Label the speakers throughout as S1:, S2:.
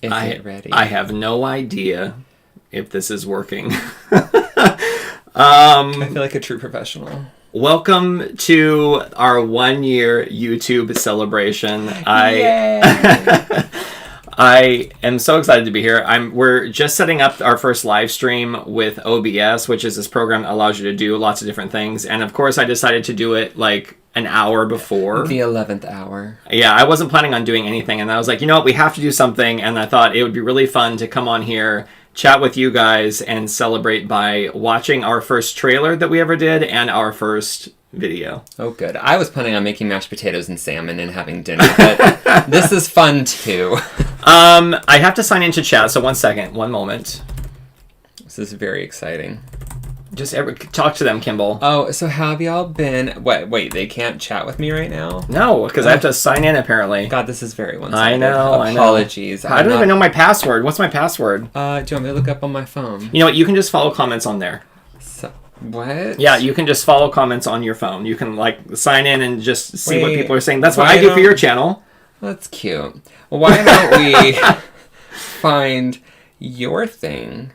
S1: Is it ready?
S2: I have no idea if this is working.
S1: I feel like a true professional.
S2: Welcome to our 1 year YouTube celebration. I am so excited to be here. We're just setting up our first live stream with OBS, which is this program that allows you to do lots of different things. And of course, I decided to do it like an hour before.
S1: The 11th hour.
S2: Yeah, I wasn't planning on doing anything. And I was like, you know what? We have to do something. And I thought it would be really fun to come on here, chat with you guys, and celebrate by watching our first trailer that we ever did and our first video.
S1: Oh, good. I was planning on making mashed potatoes and salmon and having dinner, but this is fun too.
S2: I have to sign into chat, so 1 second, one moment.
S1: This is very exciting.
S2: Just talk to them, Kimball.
S1: Oh, so how have y'all been? Wait, they can't chat with me right now?
S2: No, because I have to sign in, apparently.
S1: God, this is very one-sided.
S2: I know.
S1: Apologies.
S2: I don't even know my password. What's my password?
S1: Do you want me to look up on my phone?
S2: You know what? You can just follow comments on there.
S1: What?
S2: Yeah, you can just follow comments on your phone. You can, like, sign in and just see what people are saying. That's what I do for your channel.
S1: That's cute. Well, why don't we find your thing?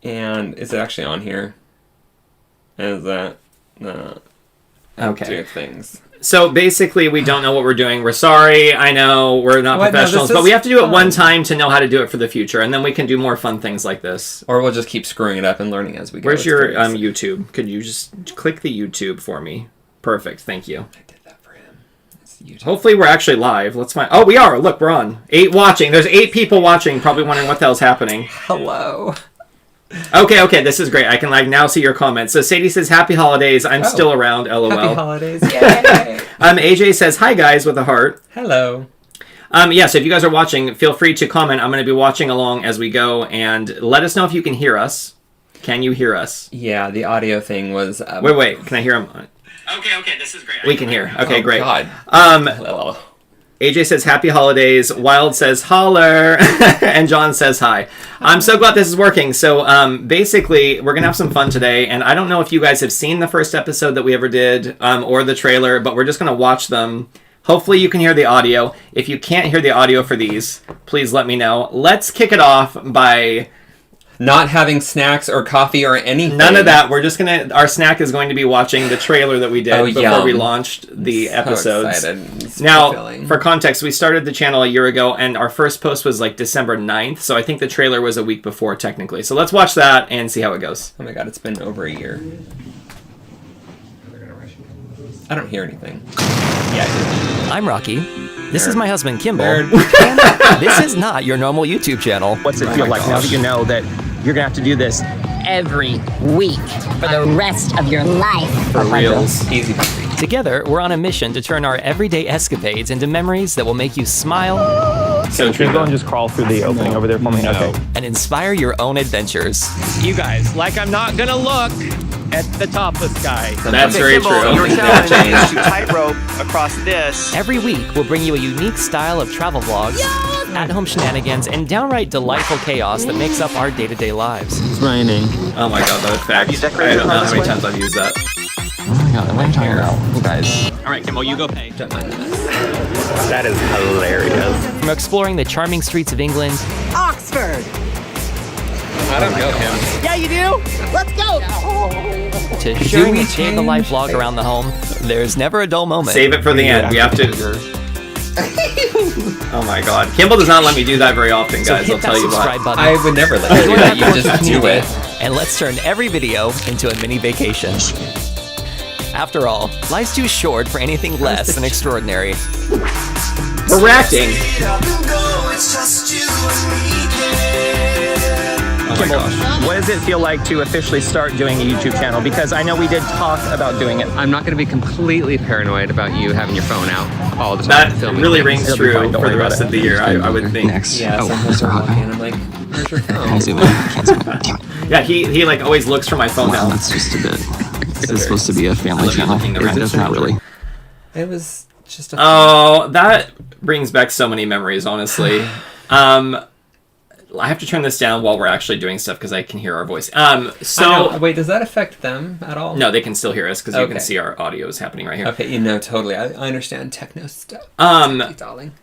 S1: And is it actually on here? Is that...
S2: Okay.
S1: Do things.
S2: So basically, we don't know what we're doing. We're sorry. I know we're not professionals, but we have to do it one time to know how to do it for the future, and then we can do more fun things like this.
S1: Or we'll just keep screwing it up and learning as we go.
S2: Where's your YouTube? Could you just click the YouTube for me? Perfect. Thank you.
S1: I did that for him. It's YouTube.
S2: Hopefully, we're actually live. Let's find. Oh, we are. Look, we're on. 8 watching. There's 8 people watching. Probably wondering what the hell's happening.
S1: Hello.
S2: Okay, this is great. I can now see your comments. So Sadie says, "Happy holidays. I'm still around. LOL."
S1: Happy holidays. Yay.
S2: AJ says, "Hi guys," with a heart.
S1: Hello.
S2: Yeah, so if you guys are watching, feel free to comment. I'm going to be watching along as we go, and let us know if you can hear us. Can you hear us?
S1: Yeah, the audio thing was...
S2: Wait. Can I hear him? Okay, this is great. We can hear. Okay, great.
S1: God.
S2: Hello. AJ says, "Happy holidays." Wild says, "Holler." And John says, "Hi." I'm so glad this is working. So basically, we're going to have some fun today. And I don't know if you guys have seen the first episode that we ever did or the trailer, but we're just going to watch them. Hopefully you can hear the audio. If you can't hear the audio for these, please let me know. Let's kick it off by...
S1: not having snacks or coffee or anything.
S2: None of that. We're just going to... Our snack is going to be watching the trailer that we did before we launched the episodes. Now, for context, we started the channel a year ago, and our first post was like December 9th, so I think the trailer was a week before, technically. So let's watch that and see how it goes.
S1: Oh my god, it's been over a year. I don't hear anything. Yeah,
S3: I'm Rocky. This is my husband, Kimball. And this is not your normal YouTube channel.
S2: What's it feel like now that you know that you're going to have to do this
S4: every week for the rest of your life?
S2: for reals?
S1: easy peasy.
S3: Together, we're on a mission to turn our everyday escapades into memories that will make you smile
S2: So
S5: Can you go and just crawl through the opening over there for me? Okay.
S3: and inspire your own adventures.
S5: You guys, like I'm not gonna look at the topless guy.
S2: That's very true.
S6: Your challenge is to tightrope across this.
S3: Every week, we'll bring you a unique style of travel vlogs, at-home shenanigans, and downright delightful chaos that makes up our day-to-day lives.
S5: It's raining.
S2: Oh my god, that effect. I don't know how many times I've used that.
S5: Oh my god, what are you talking about? You guys.
S2: Alright, Kimball, you go pay.
S1: Don't mind this.
S5: That is hilarious.
S3: From exploring the charming streets of England
S4: Oxford!
S1: I don't know him.
S4: Yeah, you do? Let's go!
S3: to sharing a day-in-the-life vlog around the home, there's never a dull moment.
S2: Save it for the end. We have to... Oh my god. Kimball does not let me do that very often,
S3: So
S2: guys.
S3: hit
S2: I'll
S3: that
S2: tell you
S3: subscribe
S2: what.
S3: button.
S1: I would never let you do that. You just do it.
S3: And let's turn every video into a mini vacation. After all, life's too short for anything less than extraordinary.
S2: We're reacting.
S5: Oh my gosh. What does it feel like to officially start doing a YouTube channel? Because I know we did talk about doing it.
S7: I'm not going to be completely paranoid about you having your phone out all the time.
S2: That
S7: filming
S2: really
S7: things.
S2: rings
S5: It'll be
S2: true
S5: fine, don't
S2: for
S5: worry
S2: the rest
S5: about
S2: of the year, I would think.
S8: Next.
S1: Yeah, sometimes I'm walking and I'm like, where's your phone?
S8: Can't zoom in. Can't zoom in. Damn it.
S2: Yeah, he like always looks for my phone
S8: Wow,
S2: now.
S8: that's just a bit. This is supposed to be a family channel. Kind of, not really.
S1: It was just a...
S2: Oh, that brings back so many memories, honestly. I have to turn this down while we're actually doing stuff because I can hear our voice.
S1: Wait, does that affect them at all?
S2: No, they can still hear us because you
S1: Okay.
S2: can see our audio is happening right here.
S1: Okay, totally. I understand techno stuff.
S2: Um,
S1: Darling.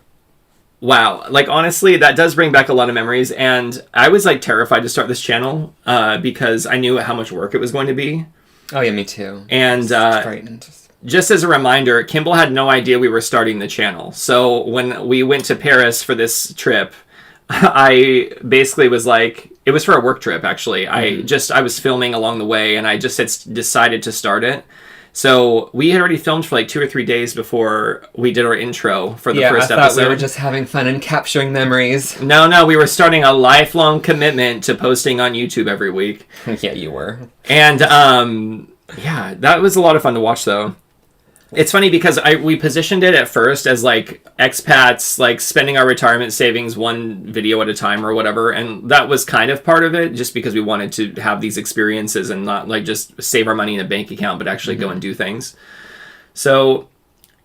S2: Wow. Like, honestly, that does bring back a lot of memories. And I was, like, terrified to start this channel because I knew how much work it was going to be.
S1: Oh, yeah, me too.
S2: And
S1: frightened.
S2: Just as a reminder, Kimball had no idea we were starting the channel. So when we went to Paris for this trip, I basically was like, it was for a work trip, actually. I was filming along the way, and I just had decided to start it. So we had already filmed for like 2 or 3 days before we did our intro for the first episode.
S1: I thought we were just having fun and capturing memories.
S2: No, we were starting a lifelong commitment to posting on YouTube every week.
S1: Yeah, you were.
S2: And yeah, that was a lot of fun to watch, though. It's funny because we positioned it at first as like expats, like spending our retirement savings one video at a time or whatever. And that was kind of part of it, just because we wanted to have these experiences and not like just save our money in a bank account, but actually go and do things. So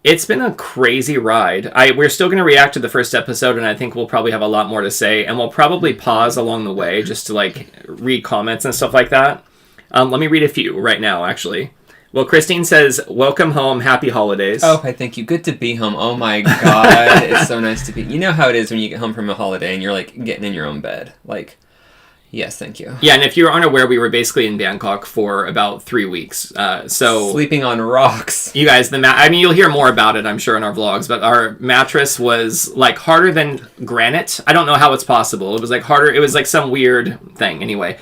S2: it's been a crazy ride. We're still going to react to the first episode, and I think we'll probably have a lot more to say. And we'll probably pause along the way just to like read comments and stuff like that. Let me read a few right now, actually. Well, Christine says, welcome home, happy holidays.
S1: Oh, hi, thank you. Good to be home. Oh my god, it's so nice to be... You know how it is when you get home from a holiday and you're, like, getting in your own bed. Like, yes, thank you.
S2: Yeah, and if you aren't aware, we were basically in Bangkok for about 3 weeks. So
S1: sleeping on rocks.
S2: You guys, I mean, you'll hear more about it, I'm sure, in our vlogs, but our mattress was, like, harder than granite. I don't know how it's possible. It was, like, harder. It was, like, some weird thing. Anyway.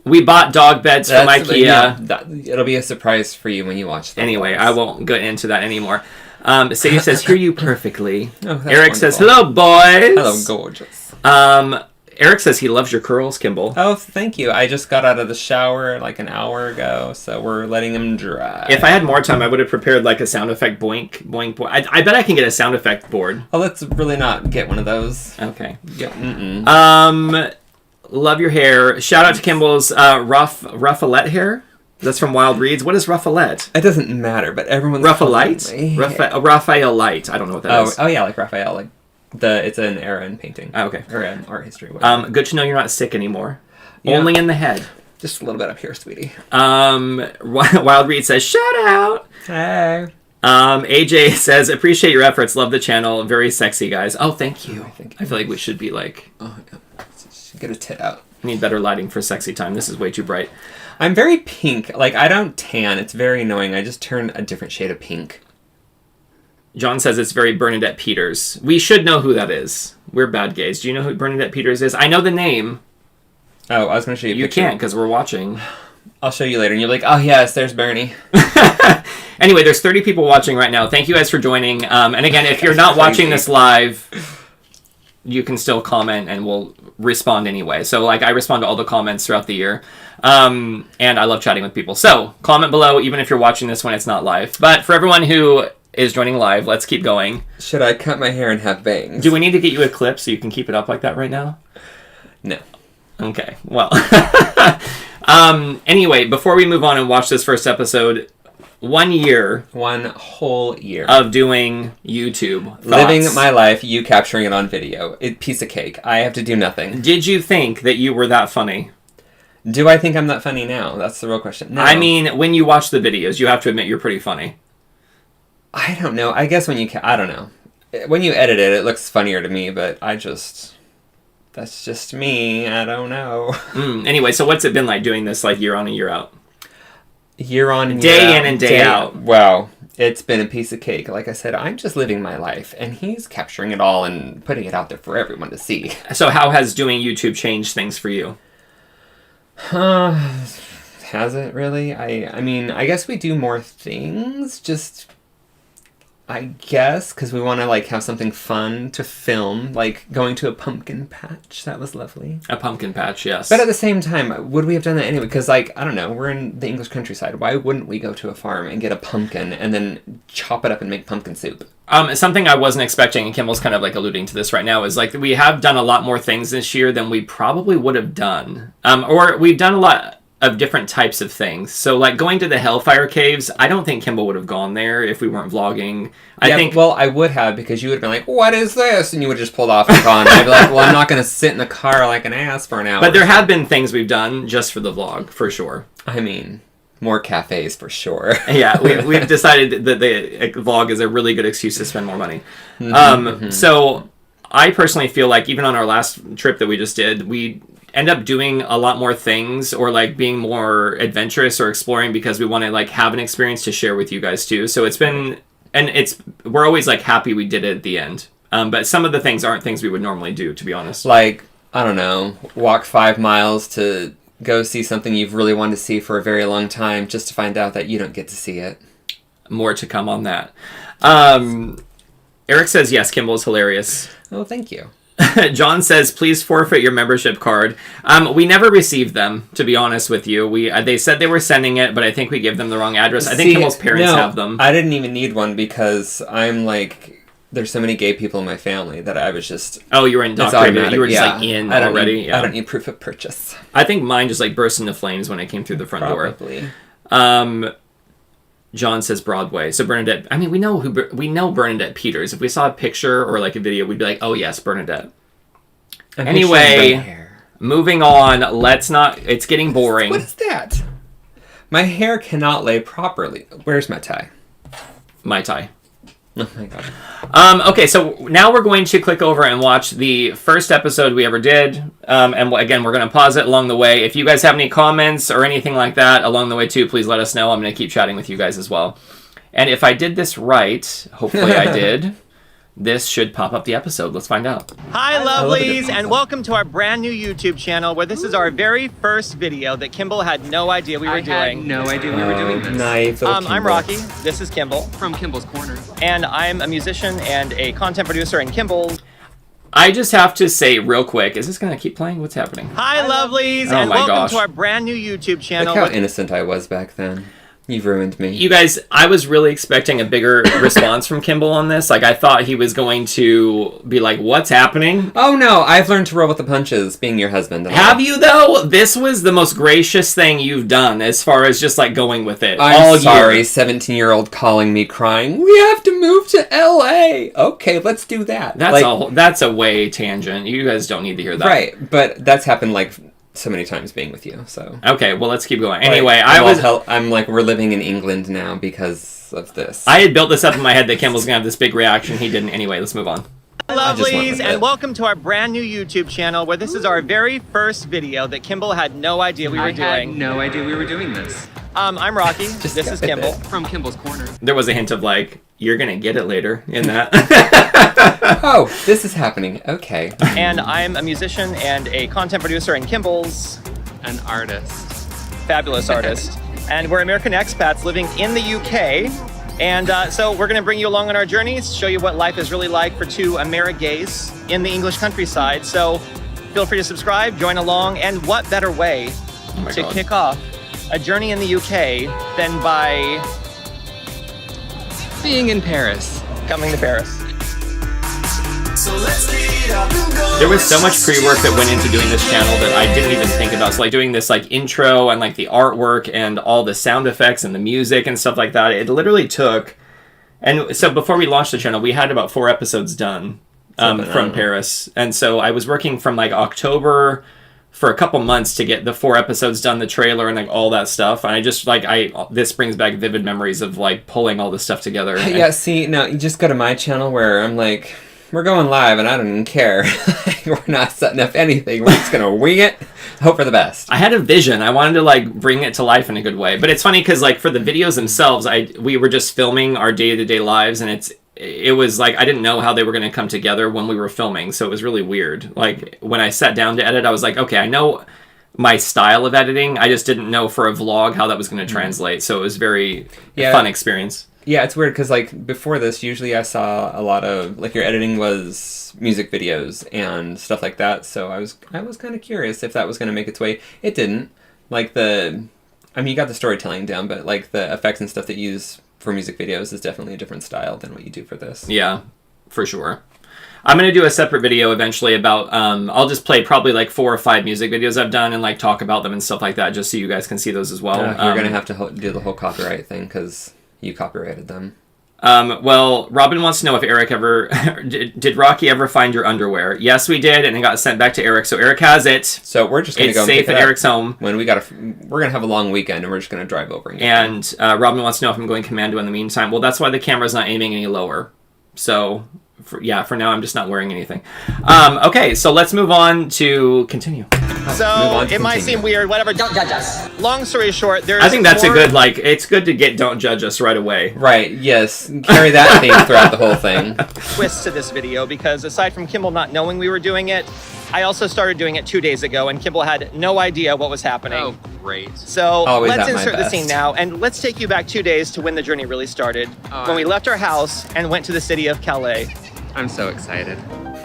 S2: We bought dog beds from IKEA.
S1: Yeah, it'll be a surprise for you when you watch them.
S2: Anyway, I won't go into that anymore. Sadie says, hear you perfectly.
S1: Oh,
S2: Eric says, hello, boys.
S1: Hello, gorgeous.
S2: Eric says he loves your curls, Kimball.
S1: Oh, thank you. I just got out of the shower like an hour ago, so we're letting them dry.
S2: If I had more time, I would have prepared like a sound effect boink, boink, boink. I bet I can get a sound effect board.
S1: Oh, let's really not get one of those.
S2: Okay.
S1: Yeah.
S2: Love your hair. Shout out to Kimball's Ruffalette hair. That's from Wild Reads. What is Ruffalette?
S1: It doesn't matter, but everyone's
S2: Ruffalite? Raphaelite. I don't know what that is.
S1: Oh yeah, like Raphael. Like it's an era in painting.
S2: Oh, okay.
S1: Or in art history. Whatever.
S2: Good to know you're not sick anymore.
S1: Yeah.
S2: Only in the head.
S1: Just a little bit up here, sweetie.
S2: Wild Reed says, shout out.
S1: Hey.
S2: AJ says, appreciate your efforts. Love the channel. Very sexy, guys. Oh, thank you. I feel like we should be like...
S1: Oh, yeah. Get a tit out.
S2: Need better lighting for sexy time. This is way too bright.
S1: I'm very pink. Like, I don't tan. It's very annoying. I just turn a different shade of pink.
S2: John says it's very Bernadette Peters. We should know who that is. We're bad gays. Do you know who Bernadette Peters is? I know the name.
S1: Oh, I was going to show you a picture.
S2: You can't, because we're watching.
S1: I'll show you later. And you're like, oh, yes, there's Bernie.
S2: Anyway, there's 30 people watching right now. Thank you guys for joining. And again, if you're not watching this live... you can still comment and we'll respond anyway. So, like, I respond to all the comments throughout the year. And I love chatting with people. So, comment below, even if you're watching this when it's not live. But for everyone who is joining live, let's keep going.
S1: Should I cut my hair and have bangs?
S2: Do we need to get you a clip so you can keep it up like that right now?
S1: No.
S2: Okay, well. Anyway, before we move on and watch this first episode... 1 year.
S1: 1 whole year.
S2: Of doing YouTube. Thoughts?
S1: Living my life, you capturing it on video. Piece of cake. I have to do nothing.
S2: Did you think that you were that funny?
S1: Do I think I'm that funny now? That's the real question. No.
S2: I mean, when you watch the videos, you have to admit you're pretty funny.
S1: I don't know. I guess when you... I don't know. When you edit it, it looks funnier to me, but I just... That's just me. I don't know.
S2: Anyway, so what's it been like doing this like year on and year out?
S1: Year on and
S2: year out.
S1: Day
S2: in and day out.
S1: Wow. It's been a piece of cake. Like I said, I'm just living my life, and he's capturing it all and putting it out there for everyone to see.
S2: So how has doing YouTube changed things for you?
S1: Has it really? I mean, I guess we do more things, just... I guess, because we want to, like, have something fun to film, like going to a pumpkin patch. That was lovely.
S2: A pumpkin patch, yes.
S1: But at the same time, would we have done that anyway? Because, like, I don't know, we're in the English countryside. Why wouldn't we go to a farm and get a pumpkin and then chop it up and make pumpkin soup?
S2: Something I wasn't expecting, and Kimball's kind of, like, alluding to this right now, is, like, we have done a lot more things this year than we probably would have done. Or we've done a lot... of different types of things. So, like, going to the Hellfire Caves, I don't think Kimball would have gone there if we weren't vlogging. I think...
S1: Well, I would have, because you would have been like, what is this? And you would have just pulled off and gone. I'd be like, well, I'm not going to sit in the car like an ass for an hour.
S2: But there have been things we've done just for the vlog, for sure.
S1: I mean, more cafes, for sure.
S2: Yeah, we've decided that the vlog is a really good excuse to spend more money. So... I personally feel like even on our last trip that we just did, we end up doing a lot more things or like being more adventurous or exploring because we want to like have an experience to share with you guys too. So it's been, and we're always like happy we did it at the end. But some of the things aren't things we would normally do, to be honest.
S1: Like, I don't know, walk 5 miles to go see something you've really wanted to see for a very long time just to find out that you don't get to see it.
S2: More to come on that. Eric says, yes, Kimball is hilarious.
S1: Oh, thank you.
S2: John says, please forfeit your membership card. We never received them, to be honest with you. They said they were sending it, but I think we gave them the wrong address. I think Kimball's parents have them.
S1: I didn't even need one because I'm like, there's so many gay people in my family that I was just...
S2: Oh, you were indoctrinated. You were just like in already.
S1: I don't need proof of purchase.
S2: I think mine just like burst into flames when I came through the front door.
S1: Probably.
S2: John says Broadway. So Bernadette, I mean, we know Bernadette Peters. If we saw a picture or like a video, we'd be like, oh yes, Bernadette. Anyway, moving on. Let's not, it's getting boring.
S1: What is that? My hair cannot lay properly. Where's my tie?
S2: My tie.
S1: Oh my god.
S2: Okay, so now we're going to click over and watch the first episode we ever did. And again, we're going to pause it along the way. If you guys have any comments or anything like that along the way too, please let us know. I'm going to keep chatting with you guys as well. And if I did this right, hopefully I did, this should pop up the episode. Let's find out.
S5: Hi, lovelies, and welcome to our brand new YouTube channel where this is our very first video that Kimball had no idea we were doing.
S7: I had no idea we were doing this.
S1: Nice.
S5: I'm Rocky. This is Kimball.
S7: From Kimball's Corner.
S5: And I'm a musician and a content producer in Kimball.
S2: I just have to say real quick, is this going to keep playing? What's happening?
S5: Hi, lovelies,
S2: Oh
S5: and
S2: my
S5: welcome
S2: gosh.
S5: to our brand new YouTube channel.
S1: Look how innocent I was back then. You've ruined me.
S2: You guys, I was really expecting a bigger response from Kimball on this. Like, I thought he was going to be like, what's happening?
S1: Oh no, I've learned to roll with the punches, being your husband.
S2: Have you, though? This was the most gracious thing you've done as far as just, like, going with it.
S1: I'm
S2: all
S1: sorry,
S2: year.
S1: 17-year-old calling me crying, we have to move to LA. Okay, let's do that.
S2: That's a way tangent. You guys don't need to hear that.
S1: Right, but that's happened, like, so many times being with you, so...
S2: Okay, well, let's keep going. Anyway,
S1: I'm like, we're living in England now because of this.
S2: I had built this up in my head that Kimball's gonna have this big reaction. He didn't. Anyway, let's move on.
S5: Lovelies, and welcome to our brand new YouTube channel where this is our very first video that Kimball had no idea we were doing.
S7: I had no idea we were doing this.
S5: I'm Rocky. This is Kimball.
S7: From Kimball's Corner.
S2: There was a hint of, like, you're gonna get it later in that.
S1: Oh, this is happening. Okay.
S5: And I'm a musician and a content producer in Kimball's.
S7: An artist.
S5: Fabulous artist. And we're American expats living in the UK. And so we're going to bring you along on our journeys, show you what life is really like for two AmeriGays in the English countryside. So feel free to subscribe, join along, and what better way to kick off a journey in the UK than by
S7: Being in Paris.
S5: coming to Paris.
S2: There was so much pre-work that went into doing this channel that I didn't even think about. So like doing this like intro and like the artwork and all the sound effects and the music and stuff like that. It literally took, and so before we launched the channel, we had about 4 episodes done from Paris. And so I was working from like October for a couple months to get the 4 episodes done, the trailer and like all that stuff. And I just like, this brings back vivid memories of like pulling all this stuff together.
S1: Yeah, see, no, you just go to my channel where I'm like, we're going live and I don't even care. We're not setting up anything. We're just going to wing it, hope for the best.
S2: I had a vision. I wanted to like bring it to life in a good way. But it's funny because like for the videos themselves, we were just filming our day-to-day lives, and it was like I didn't know how they were going to come together when we were filming, so it was really weird. Like when I sat down to edit, I was like, okay, I know my style of editing. I just didn't know for a vlog how that was going to translate. So it was very fun experience.
S1: Yeah, it's weird because like before this, usually I saw a lot of like your editing was music videos and stuff like that. So I was kind of curious if that was going to make its way. It didn't. Like you got the storytelling down, but like the effects and stuff that you use for music videos is definitely a different style than what you do for this.
S2: Yeah, for sure. I'm going to do a separate video eventually about, I'll just play probably like 4 or 5 music videos I've done and like talk about them and stuff like that, just so you guys can see those as well.
S1: You're going to have to do the whole copyright thing because you copyrighted them.
S2: Well, Robin wants to know if Eric ever, did Rocky ever find your underwear? Yes, we did, and it got sent back to Eric, so Eric has it.
S1: So we're just going to go
S2: and pick it up. It's safe at Eric's home.
S1: When we're going to have a long weekend, and we're just going to drive over.
S2: And Robin wants to know if I'm going commando in the meantime. Well, that's why the camera's not aiming any lower. So for now I'm just not wearing anything. Okay, so let's move on to continue.
S5: So it might seem weird, whatever. Don't judge us. Long story short, there's
S2: I think that's a good, like, it's good to get don't judge us right away.
S1: Right, yes. Carry that theme throughout the whole thing.
S5: twist to this video because aside from Kimball not knowing we were doing it, I also started doing it 2 days ago and Kimball had no idea what was happening.
S7: Oh, great.
S5: So
S1: Always
S5: let's
S1: at my
S5: insert the
S1: best.
S5: scene now and let's take you back 2 days to when the journey really started. When we left our house and went to the city of Calais.
S7: I'm so excited.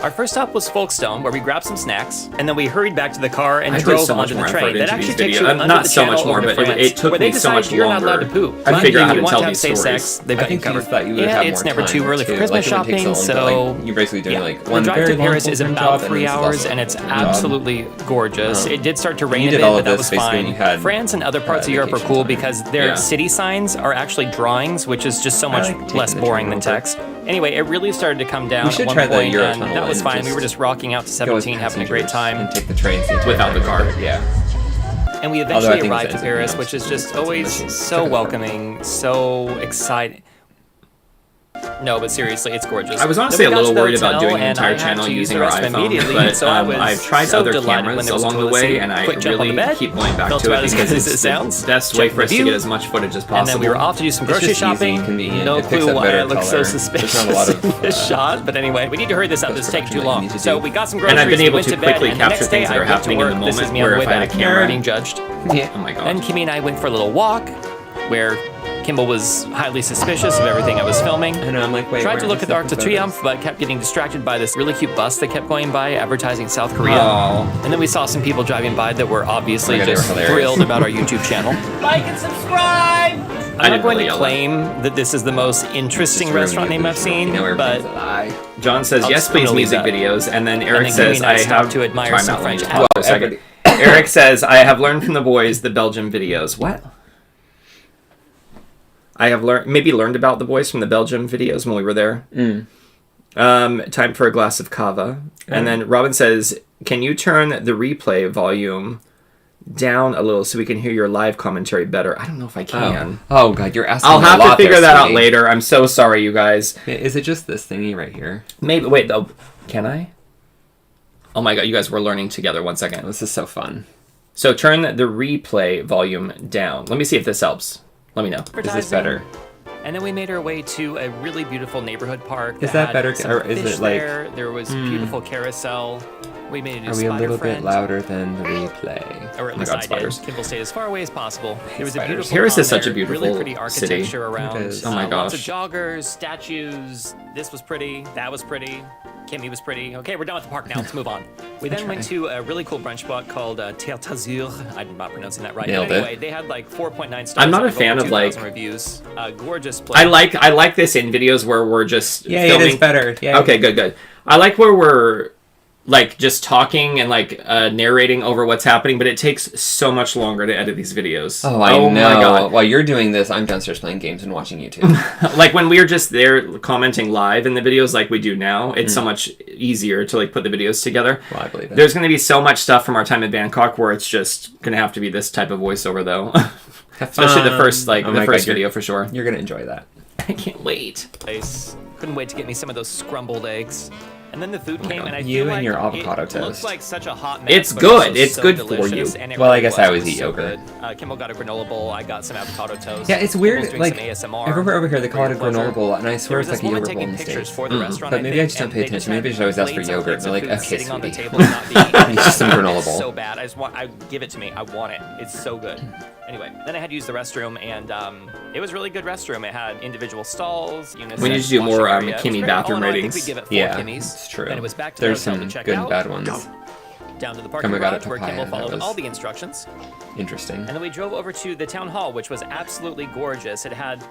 S9: Our first stop was Folkestone, where we grabbed some snacks, and then we hurried back to the car and
S2: I did
S9: drove
S2: so much
S9: onto the
S2: more
S9: train.
S2: effort
S9: That
S2: into
S9: actually
S2: these
S9: takes
S2: videos.
S9: you under
S2: Not
S9: the
S2: so
S9: channel
S2: much more,
S9: over to
S2: but
S9: France,
S2: it took
S9: where they
S2: me so
S9: decide
S2: much
S9: you're not allowed
S2: longer.
S9: to poop.
S2: I'd
S9: But
S2: figure out how
S9: if
S2: to
S9: you want
S2: tell
S9: to have
S2: these
S9: safe
S2: stories.
S9: sex, they've
S1: I
S9: got you
S1: think you
S9: covered.
S1: thought you would
S9: Yeah,
S1: have
S9: it's
S1: more
S9: never
S1: time
S9: too early for
S1: too.
S9: Christmas
S1: Like, it wouldn't take
S9: shopping,
S1: so long,
S9: so
S1: but, like, you're basically doing like
S9: the
S1: one
S9: drive
S1: very
S9: to
S1: long
S9: Paris is
S1: full-time
S9: about
S1: job, and
S9: 3
S1: this is
S9: hours,
S1: also
S9: and it's
S1: a job.
S9: absolutely gorgeous. It did start to rain
S1: you
S9: a
S1: did
S9: bit,
S1: all
S9: but
S1: of
S9: that
S1: this
S9: was
S1: basically when
S9: fine.
S1: you had,
S9: France and other parts of Europe are
S1: vacation
S9: cool
S1: time.
S9: because their
S2: Yeah.
S9: city signs are actually drawings, which is just so much
S1: like taking
S9: less
S1: the
S9: boring
S1: train
S9: than
S1: over.
S9: text. Anyway, it really started to come down
S1: We
S9: at
S1: should
S9: one
S1: try the
S9: point,
S1: Euro
S9: and
S1: tunnel
S9: that was
S1: and
S9: fine. We were
S1: just
S9: just rocking out to
S1: Go with
S9: 17, having a great
S1: passengers
S9: time.
S1: and take the train so you
S2: Without the car.
S1: Yeah.
S9: And we
S1: Although I
S9: eventually
S1: think
S9: arrived
S1: it's
S9: to Paris,
S1: enzymes.
S9: which is just
S1: It's
S9: always
S1: machines.
S9: so welcoming, so exciting. No, but seriously, it's gorgeous.
S2: I was honestly a little worried about doing an entire channel using our iPhone, but I've tried other cameras along the way, and I really keep going back to it because it's the best way for us to get as much footage as possible.
S9: And then we were off to do some grocery
S1: just easy,
S9: shopping.
S1: convenient.
S9: No
S1: It picks
S9: clue
S1: up
S9: why
S1: better
S9: I look so
S1: color.
S9: suspicious
S1: There's not a lot of,
S9: in this shot, but anyway, we need to hurry this up. This is taking too
S1: you
S9: long.
S1: need to
S9: So
S1: do.
S9: we got some
S2: And
S9: groceries.
S2: I've been
S9: we
S2: able
S9: went
S2: to
S9: to bed,
S2: quickly
S9: and the
S2: capture
S9: next day
S2: things that
S9: I
S2: are
S9: went to
S2: happening in the
S9: work. This is
S2: moment
S9: me on the
S2: where
S9: way
S2: if I had a
S9: back.
S2: camera-
S9: Being judged.
S1: Yeah.
S2: Oh my god.
S9: Then Kimmy and I went for a little walk, where Kimball was highly suspicious of everything I was filming.
S1: I know, I'm like, wait,
S9: Tried
S1: where
S9: to
S1: are
S9: look
S1: the
S9: at the Arc de
S1: photos?
S9: Triomphe, but kept getting distracted by this really cute bus that kept going by advertising South Korea.
S2: Oh.
S9: And then we saw some people driving by that were obviously
S1: Oh my God, they
S9: just
S1: were hilarious.
S9: thrilled about our YouTube channel. Like and subscribe! I'm not
S2: didn't
S9: going
S2: really
S9: to
S2: yell
S9: claim that this is the most interesting
S1: Just ruined
S9: restaurant
S1: the
S9: name I've
S1: illusion.
S9: seen,
S1: You know,
S9: but
S1: everything's a lie.
S2: John says,
S9: I'll
S2: yes,
S9: just
S2: please,
S9: leave
S2: music
S9: that.
S2: videos. And then Eric
S9: then
S2: says,
S9: Kimmy and I
S2: I
S9: stopped
S2: have
S9: to admire
S2: Time
S9: some
S2: out,
S9: French
S2: let me just pause for a second. Eric says, I have learned from the boys the Belgium videos. What? I have learned about the boys from the Belgium videos when we were there. Time for a glass of cava. And then Robin says, can you turn the replay volume down a little so we can hear your live commentary better? I don't know if I can.
S1: Oh god, you're asking
S2: I'll
S1: me a
S2: have to
S1: lot
S2: figure
S1: there,
S2: that out
S1: sweetie.
S2: later. I'm so sorry, you guys.
S1: Is it just this thingy right here?
S2: Maybe. Wait, though. Can I? Oh my god, you guys were learning together. 1 second.
S1: This is so fun.
S2: So turn the replay volume down. Let me see if this helps. Let me know.
S1: Is this better?
S9: And then we made our way to a really beautiful neighborhood park.
S1: Is that
S9: had
S1: better,
S9: some
S1: or is
S9: fish
S1: it like-
S9: there. There was beautiful carousel. We made it
S1: Are we a little bit louder than the replay?
S9: Or at
S2: my
S9: least
S2: God,
S9: I
S2: spiders.
S9: did. Kimball stayed as far away as possible. There was a
S1: Spiders.
S9: beautiful
S2: Paris is
S9: pond
S2: such a
S9: there,
S2: beautiful
S9: really pretty
S2: city.
S9: architecture around.
S1: It is.
S2: Oh my
S9: Lots of
S2: gosh.
S9: joggers, statues. This was pretty. That was pretty. Kimmy was pretty. Okay, we're done with the park now. Let's move on. We then went to a really cool brunch spot called Terre d'Azur. I'm not pronouncing that right.
S1: Nailed
S9: but
S1: it.
S9: anyway, they had like 4.9 stars.
S2: I'm not a
S9: out over
S2: fan of,
S9: 2,000
S2: like-
S9: reviews. Gorgeous place.
S2: I like this in videos where we're just
S1: Yeah,
S2: filming.
S1: it is better. Yeah.
S2: Okay, good. I like where we're like just talking and like narrating over what's happening, but it takes so much longer to edit these videos.
S1: Oh, I know.
S2: My god.
S1: While you're doing this, I'm downstairs playing games and watching YouTube.
S2: Like when we're just there commenting live in the videos like we do now, it's so much easier to like put the videos together.
S1: Well, I believe it.
S2: There's going to be so much stuff from our time in Bangkok where it's just going to have to be this type of voiceover though. Especially the first
S1: Oh my
S2: first
S1: God,
S2: video for sure.
S1: You're gonna enjoy that.
S2: I can't wait.
S9: place. Couldn't wait to get me some of those scrambled eggs. And then the food came, and I
S1: You
S9: feel
S1: and
S9: like
S1: your avocado
S9: it
S1: toast.
S9: looks like such a hot mess.
S2: It's
S9: but
S2: good.
S9: also
S2: It's
S9: so
S2: good for
S9: delicious,
S2: you.
S9: and it
S1: Well, I
S9: really
S1: guess
S9: was.
S1: I always
S9: It was
S1: eat
S9: so
S1: yogurt.
S9: good. Kimball got a granola bowl. I got some avocado toast.
S1: Yeah, it's
S9: Kimball's
S1: weird.
S9: doing
S1: Like
S9: some ASMR.
S1: everywhere over here, they call it a
S9: Very pleasure.
S1: granola bowl, and I
S9: There
S1: swear
S9: was
S1: it's
S9: this
S1: like a
S9: woman
S1: yogurt bowl
S9: taking
S1: in the
S9: pictures
S1: States.
S9: for the restaurant,
S1: But
S9: I
S1: maybe
S9: think,
S1: I just don't
S9: and
S1: pay
S9: they
S1: attention.
S9: had
S1: Maybe I should always ask for
S9: plates of
S1: yogurt.
S9: plates
S1: They're
S9: of
S1: like,
S9: food
S1: okay,
S9: sitting on the
S1: sweetie.
S9: table and not being eaten.
S1: It's just some granola bowl.
S9: So bad. I give it to me. I want it. It's so good. Anyway, then I had to use the restroom, and it was a really good restroom. It had individual stalls. Unisex
S2: We need to do
S9: washing
S2: more,
S9: area. It was
S2: Kimmy
S9: great.
S2: bathroom
S9: All in all,
S2: ratings.
S9: I think we give it 4
S1: Yeah,
S9: Kimmies.
S1: it's true.
S9: Then it was back to
S1: There's
S9: the hotel
S1: some
S9: to check
S1: good
S9: out.
S1: and bad ones.
S9: Down to the
S1: Oh
S9: parking
S1: my God, a
S9: garage where
S1: papaya,
S9: Kimball
S1: that
S9: followed
S1: was-
S9: all the instructions.
S1: Interesting.
S9: And then we drove over to the town hall, which was absolutely gorgeous. It had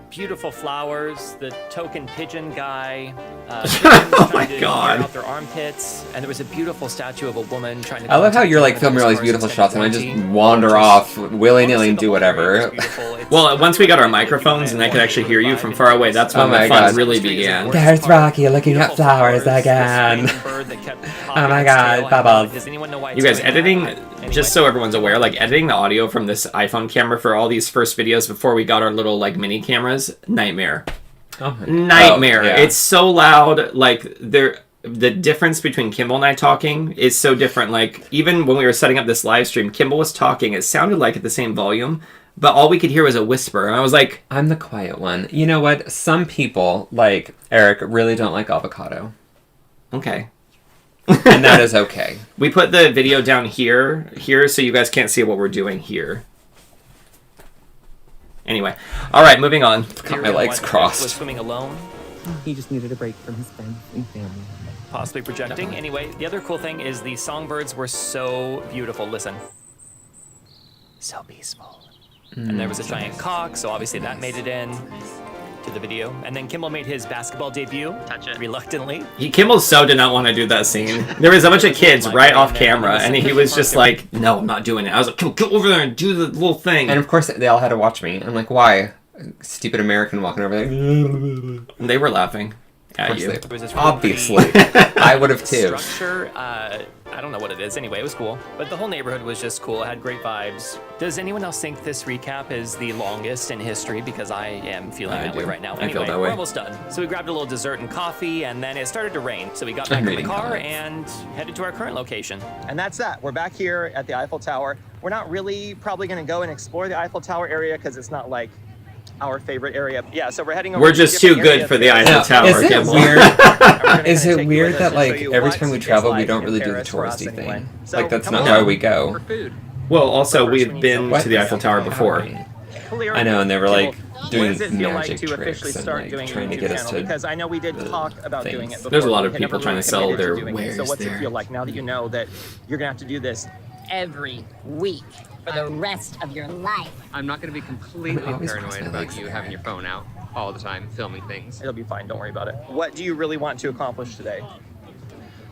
S9: beautiful flowers, the token pigeon guy.
S2: Oh my God.
S9: Out their armpits, and there was a beautiful statue of a woman trying to.
S1: I love how
S9: contact
S1: you're like
S9: one of
S1: filming all these
S9: cars
S1: beautiful
S9: instead
S1: shots,
S9: of
S1: and I just
S9: quarantine.
S1: wander off willy nilly and do whatever.
S2: Well, once we got our microphones and I could actually hear you from far away, that's when
S1: Oh my
S2: the fun
S1: God.
S2: really began.
S1: There's Rocky looking at flowers again. Oh my God, bubbles.
S9: Does anyone know why
S2: You guys, editing, just so everyone's aware, like editing the audio from this iPhone camera for all these first videos before we got our little like mini cameras, nightmare.
S1: Oh my God.
S2: Nightmare.
S1: Oh, yeah.
S2: It's so loud. Like the difference between Kimball and I talking is so different. Like even when we were setting up this live stream, Kimball was talking. It sounded like at the same volume, but all we could hear was a whisper. And I was like,
S1: I'm the quiet one. You know what? Some people, like Eric, really don't like avocado.
S2: okay.
S1: And that is okay.
S2: We put the video down here, so you guys can't see what we're doing here. Anyway, all right, moving on.
S1: Got my legs
S9: Was
S1: crossed.
S9: swimming alone,
S10: He just needed a break from his friends and family.
S9: possibly projecting. Anyway, the other cool thing is the songbirds were so beautiful. Listen. So peaceful. And there was a giant cock, so obviously that made it in to the video. And then Kimball made his basketball debut. Touch it. Reluctantly.
S2: Kimball so did not want to do that scene. There was a bunch of kids right off camera, and he was just like, no, I'm not doing it. I was like, go over there and do the little thing.
S1: And of course, they all had to watch me. I'm like, why? Stupid American walking over there.
S2: They were laughing at you.
S9: There was this really
S1: Obviously.
S9: pretty
S1: I would have too.
S9: structure. I don't know what it is. Anyway, it was cool. But the whole neighborhood was just cool. It had great vibes. Does anyone else think this recap is the longest in history? Because I am feeling that way right now.
S2: I feel
S9: Anyway,
S2: that
S9: we're
S2: way.
S9: almost done. So we grabbed a little dessert and coffee, and then it started to rain. So we got back in the
S1: reading
S9: car
S1: comments.
S9: and headed to our current location.
S5: And that's that. We're back here at the Eiffel Tower. We're not really probably going to go and explore the Eiffel Tower area because it's not like our favorite area. Yeah, so we're heading over
S2: We're
S5: to
S2: just
S5: a different
S2: too good
S5: area
S2: for the
S5: today.
S2: Eiffel
S1: Now,
S2: Tower,
S1: is it
S2: Kimball.
S1: weird? Is
S5: Take
S1: it
S5: you
S1: weird
S5: with
S1: that
S5: us and
S1: like
S5: show you
S1: every
S5: what
S1: time we
S5: it's
S1: travel, we
S5: like
S1: don't
S5: in
S1: really do the
S5: Paris for us
S1: touristy
S5: anyway.
S1: thing?
S5: So
S1: Like that's
S5: come
S1: not
S5: on.
S1: why we go.
S2: Well, also,
S5: First, we
S2: we've
S5: need
S2: been
S5: some-
S2: to the Eiffel Tower before.
S5: Clear
S1: I know, and they were like
S5: Kimball,
S1: doing
S5: what does it feel like
S1: magic
S5: to officially
S1: tricks and
S5: start
S1: like
S5: doing
S1: trying to
S5: YouTube
S1: get us
S5: channel?
S1: to.
S5: Because I know we did
S1: the
S5: talk about doing it
S1: things.
S5: before.
S2: There's a lot
S5: We
S2: of
S5: had
S2: people
S5: never
S2: trying
S5: really
S2: to sell
S5: committed
S2: their
S5: doing it.
S2: wares
S5: So what's
S2: there.
S5: it feel like now that you know that you're gonna have to do this?
S4: Every week for the rest of your life.
S7: I'm not going to be completely
S1: I always cross
S7: paranoid
S1: my
S7: about
S1: legs
S7: you
S1: there.
S7: having your phone out all the time, filming things.
S5: It'll be fine. Don't worry about it. What do you really want to accomplish today?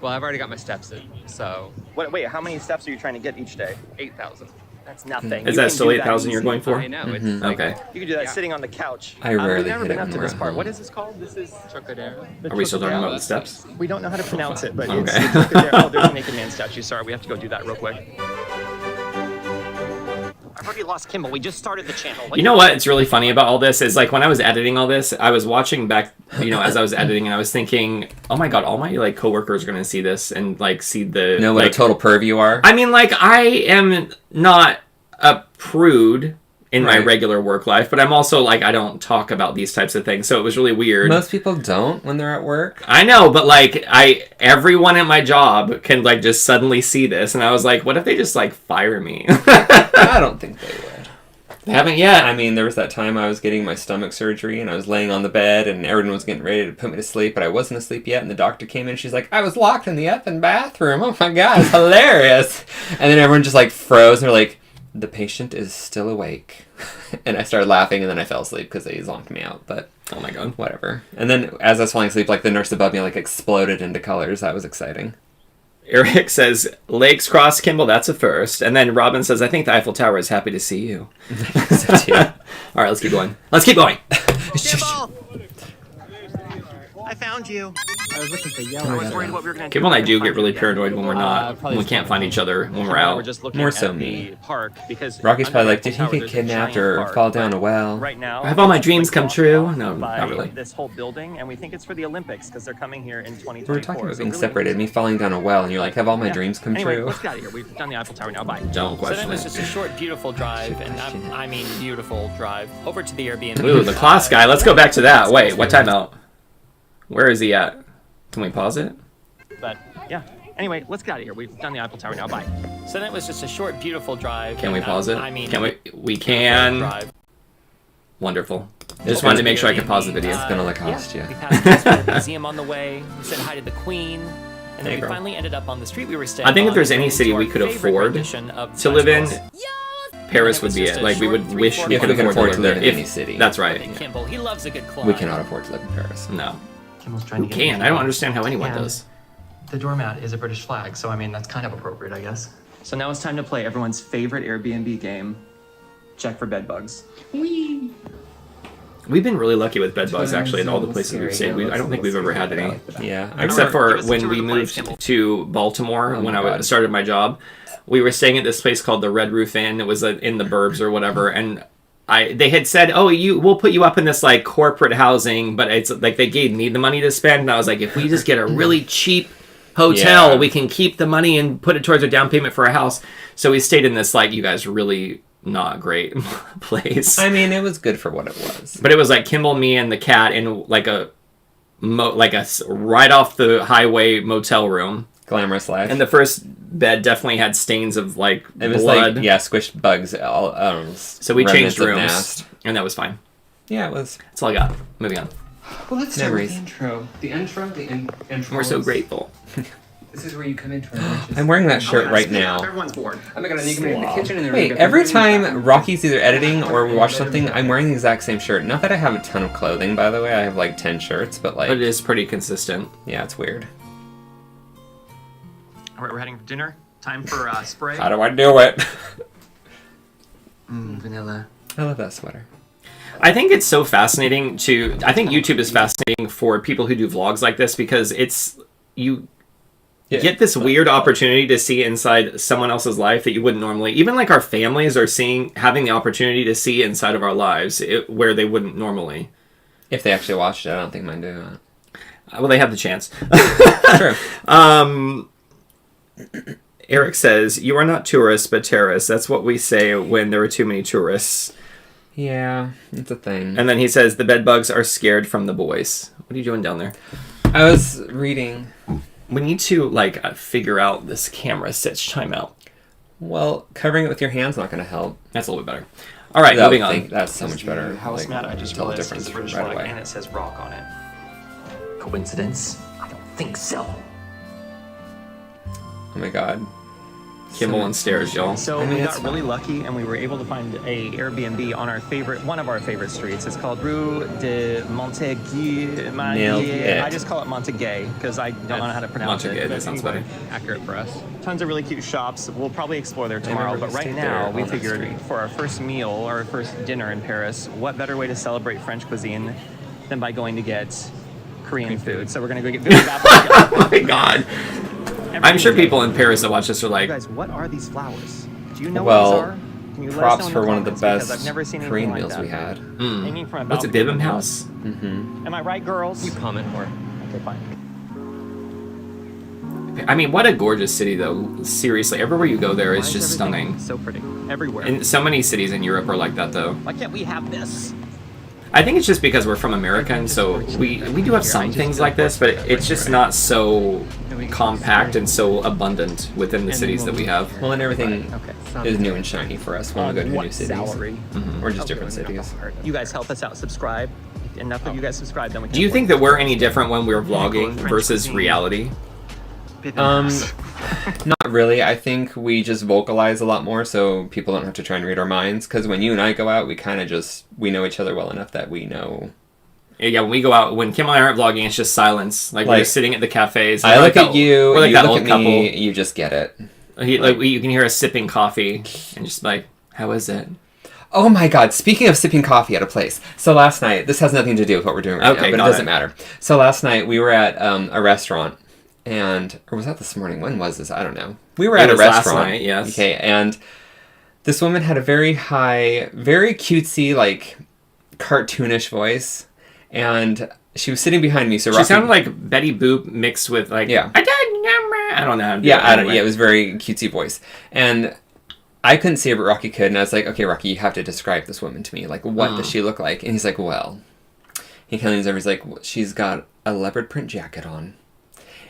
S7: Well, I've already got my steps in, so
S5: Wait, how many steps are you trying to get each day?
S7: 8,000.
S5: That's nothing.
S2: Is
S5: You
S2: that
S5: can
S2: still
S5: do that
S2: 8,000 you're
S5: easy.
S2: going for?
S7: I know, it's like
S2: Okay.
S5: You can do that
S7: Yeah.
S5: sitting on the couch.
S1: I rarely
S5: We've never
S1: hit
S5: been
S1: it
S5: up
S1: when
S5: to
S1: we're
S5: this
S1: at
S5: part.
S1: home.
S5: What is this called? This is
S7: Chocodero.
S5: the
S2: Are we still talking
S5: Trocadero.
S2: about the steps?
S5: We don't know how to pronounce it, but
S2: Okay.
S5: it's the Trocadero. Oh, there's a naked man statue. Sorry, we have to go do that real quick. I've already lost Kimball. We just started the channel.
S2: You know what? It's really funny about all this is like when I was editing all this, I was watching back, as I was editing, and I was thinking, oh my god, all my like coworkers are gonna see this and like see the
S1: Know what
S2: like
S1: a total perv you are?
S2: I mean, like, I am not a prude in my
S1: Right.
S2: regular work life, but I'm also, like, I don't talk about these types of things, so it was really weird.
S1: Most people don't when they're at work.
S2: I know, but, like, everyone at my job can, like, just suddenly see this, and I was like, what if they just, like, fire me?
S1: I don't think they would.
S2: They haven't yet.
S1: I mean, there was that time I was getting my stomach surgery and I was laying on the bed and everyone was getting ready to put me to sleep, but I wasn't asleep yet. And the doctor came in and she's like, I was locked in the effing bathroom. Oh my God, it's hilarious. And then everyone just like froze and they're like, the patient is still awake. And I started laughing and then I fell asleep because they zonked me out, but
S2: Oh my god.
S1: whatever. And then as I was falling asleep, like the nurse above me like exploded into colors. That was exciting.
S2: Eric says, legs crossed, Kimball, that's a first. And then Robin says, I think the Eiffel Tower is happy to see you.
S1: So, too.
S2: All right, let's keep going. Let's keep going.
S5: Kimball! I found you.
S10: I was looking for
S5: I
S10: yellow.
S5: was worried what we were going to do.
S2: Kimball and I do get really paranoid when we're not,
S10: probably
S2: when we can't find each other when we're
S5: We're
S2: out.
S5: just looking
S1: More
S5: at
S1: so
S5: the
S1: me.
S5: park because
S1: Rocky's
S5: under
S1: probably
S5: the
S1: like, did
S5: Eiffel
S1: he
S5: Tower,
S1: get
S5: there's a
S1: kidnapped
S5: giant
S1: or
S5: park,
S1: fall
S5: but
S1: down a well?
S5: Right now,
S2: Have all my
S5: it's,
S2: dreams
S5: like,
S2: come
S5: blocked
S2: true?
S5: off
S2: No,
S5: by
S2: not really.
S5: This whole building, and we think it's for the Olympics because they're coming here in 2024.
S1: We were talking about
S5: So
S1: being
S5: really
S1: separated, me falling down a well, and you're like, have all my
S5: Yeah.
S1: dreams come
S5: Anyway,
S1: true?
S5: let's get out of here. We've done the Eiffel Tower now. Bye.
S2: Don't
S9: So then it
S2: question
S9: was
S2: it.
S9: just a short, beautiful drive, and I mean beautiful drive, over to the Airbnb.
S2: Ooh, the class guy. Let's go back to that. Wait, what timeout? Where is he at? Can we pause it?
S5: But yeah. Anyway, let's get out of here. We've done the Eiffel Tower now. Bye.
S9: So that was just a short, beautiful drive.
S2: Can we
S9: and,
S2: pause it?
S9: I mean,
S2: Can we? We
S9: beautiful
S2: can.
S9: drive.
S2: Wonderful. I just wanted to make sure I could pause the video.
S1: It's gonna look cost
S9: We
S1: you.
S9: passed this little museum on the way. We said hi to the Queen, and
S1: There
S9: then
S1: you
S9: we
S1: go.
S9: finally ended up on the street we were staying
S2: I think if
S9: on,
S2: there's any
S9: going
S2: city
S9: to
S2: we
S9: our
S2: could
S9: favorite
S2: afford
S9: rendition of
S2: to live in,
S9: French
S2: Paris
S9: It
S2: would
S9: was
S2: be
S9: just
S2: it.
S9: a
S2: Like we
S9: short
S2: would wish we
S1: If
S2: could
S1: we can
S2: afford
S1: afford to live in
S2: there.
S1: any city.
S2: That's
S9: Rocky
S2: right.
S9: and Kimball. He loves a good club.
S1: We cannot afford to live in Paris.
S2: No.
S6: Kimmel's trying
S2: Who
S6: to get
S2: can? I don't understand how anyone
S6: And
S2: does.
S6: The doormat is a British flag, so I mean that's kind of appropriate, I guess. So now it's time to play everyone's favorite Airbnb game. Check for bed bugs.
S2: We've been really lucky with bed bugs actually in all the places we've stayed. I don't think we've ever had any.
S1: Yeah.
S2: Except
S5: Give
S2: for
S5: us a
S2: when
S5: tour
S2: we
S5: of the place,
S2: moved
S5: Kimball.
S2: to Baltimore
S1: Oh
S2: when
S1: my
S2: I
S1: God.
S2: started my job. We were staying at this place called the Red Roof Inn. It was in the burbs or whatever, and they had said, oh, we'll put you up in this like corporate housing, but it's like they gave me the money to spend, and I was like, if we just get a really cheap hotel, we can keep the money and put it towards a down payment for a house. So we stayed in this like, you guys, really not great place.
S1: I mean, it was good for what it was.
S2: But it was like Kimball, me, and the cat in like a right off the highway motel room.
S1: Glamorous life.
S2: And the first bed definitely had stains of like
S1: it was
S2: blood.
S1: Like, yeah, squished bugs.
S2: So we changed rooms, and that was fine.
S1: Yeah, it was.
S2: That's all I got. Moving on.
S10: Well, let's start with the intro. The intro.
S2: We're so grateful.
S10: This is where you come into our riches.
S1: I'm wearing that shirt right now.
S10: Everyone's bored. Oh my god, you can be in the kitchen and then
S1: wait, every time Rocky's either editing or we watch something, I'm wearing the exact same shirt. Not that I have a ton of clothing, by the way. I have like 10 shirts, but like...
S2: But it is pretty consistent.
S1: Yeah, it's weird.
S6: All right, we're heading for dinner. Time for spray.
S1: How do I do it?
S10: Vanilla.
S1: I love that sweater.
S2: I think it's so fascinating I think YouTube is fascinating for people who do vlogs like this because you get this weird opportunity to see inside someone else's life that you wouldn't normally. Even like our families are having the opportunity to see inside of our lives where they wouldn't normally.
S1: If they actually watched it, I don't think mine do that.
S2: Well, they have the chance.
S1: True.
S2: Eric says, "You are not tourists, but terrorists." That's what we say when there are too many tourists.
S1: Yeah, it's a thing.
S2: And then he says, "The bed bugs are scared from the boys." What are you doing down there?
S1: I was reading.
S2: We need to figure out this camera sitch timeout.
S1: Well, covering it with your hand's not going to help.
S2: That's a little bit better. All right, moving on.
S1: That's so much better.
S6: House mat, I just realized
S1: difference
S6: it's a British
S1: right
S6: flag
S1: away.
S6: and it says rock on it. Coincidence? I don't think so.
S1: Oh my god.
S2: Kimball and stairs, y'all.
S6: So we got really lucky and we were able to find a Airbnb on one of our favorite streets. It's called Rue de Montaigu. I just call it Montaigu because I don't know how to pronounce it.
S2: That sounds better.
S6: Accurate for us. Tons of really cute shops. We'll probably explore there tomorrow, but right now we figured for our first meal, our first dinner in Paris, what better way to celebrate French cuisine than by going to get Korean food. So we're going to go get bibimbap.
S2: Oh my god. I'm sure people in Paris that watch this are like,
S6: you guys, what are these flowers? Do you know
S1: well,
S6: what these are? Can you let us
S1: props
S6: know in
S1: for
S6: the
S1: one of the
S6: comments, because
S1: best
S6: I've never seen
S1: Korean
S6: anything
S1: meals
S6: like
S1: we
S6: that.
S1: had.
S6: Hanging from
S2: What's a bibimbap house?
S1: Mm-hmm.
S6: Am I right, girls?
S10: You comment more.
S6: Okay, fine.
S2: I mean, what a gorgeous city, though. Seriously, everywhere you go there is just stunning.
S6: So pretty. Everywhere.
S2: And so many cities in Europe are like that, though.
S6: Why can't we have this?
S2: I think it's just because we're from America, and so we do have some things like this, but it's just not so compact and so abundant within the cities that we have.
S1: Well, and everything is new and shiny for us when we go to new cities.
S2: Mm-hmm.
S1: Or just different cities.
S6: You guys help us out. Subscribe. If enough of you guys subscribe, then we can.
S2: Do you think that we're any different when we're vlogging versus reality?
S1: Not really. I think we just vocalize a lot more so people don't have to try and read our minds. Because when you and I go out, we kind of we know each other well enough that we know.
S2: Yeah, when we go out, when Kim and I aren't vlogging, it's just silence. Like we're just sitting at the cafes.
S1: I look at you,
S2: we're like
S1: you
S2: that
S1: look
S2: old
S1: at me, you just get it.
S2: You can hear us sipping coffee and just like, how is it?
S1: Oh my god, speaking of sipping coffee at a place. So last night, this has nothing to do with what we're doing right now, but it doesn't matter. So last night, we were at a restaurant. Or was that this morning? When was this? I don't know. We were at a restaurant.
S2: Last night, yes.
S1: Okay, and this woman had a very high, very cutesy, like, cartoonish voice. And she was sitting behind me, so
S2: she sounded like Betty Boop mixed with, like,
S1: yeah.
S2: I don't know how to do
S1: it.
S2: Anyway.
S1: Yeah, it was very cutesy voice. And I couldn't see it, but Rocky could. And I was like, okay, Rocky, you have to describe this woman to me. Like, what does she look like? And he's like, well. He kind of leans over, he's like, she's got a leopard print jacket on.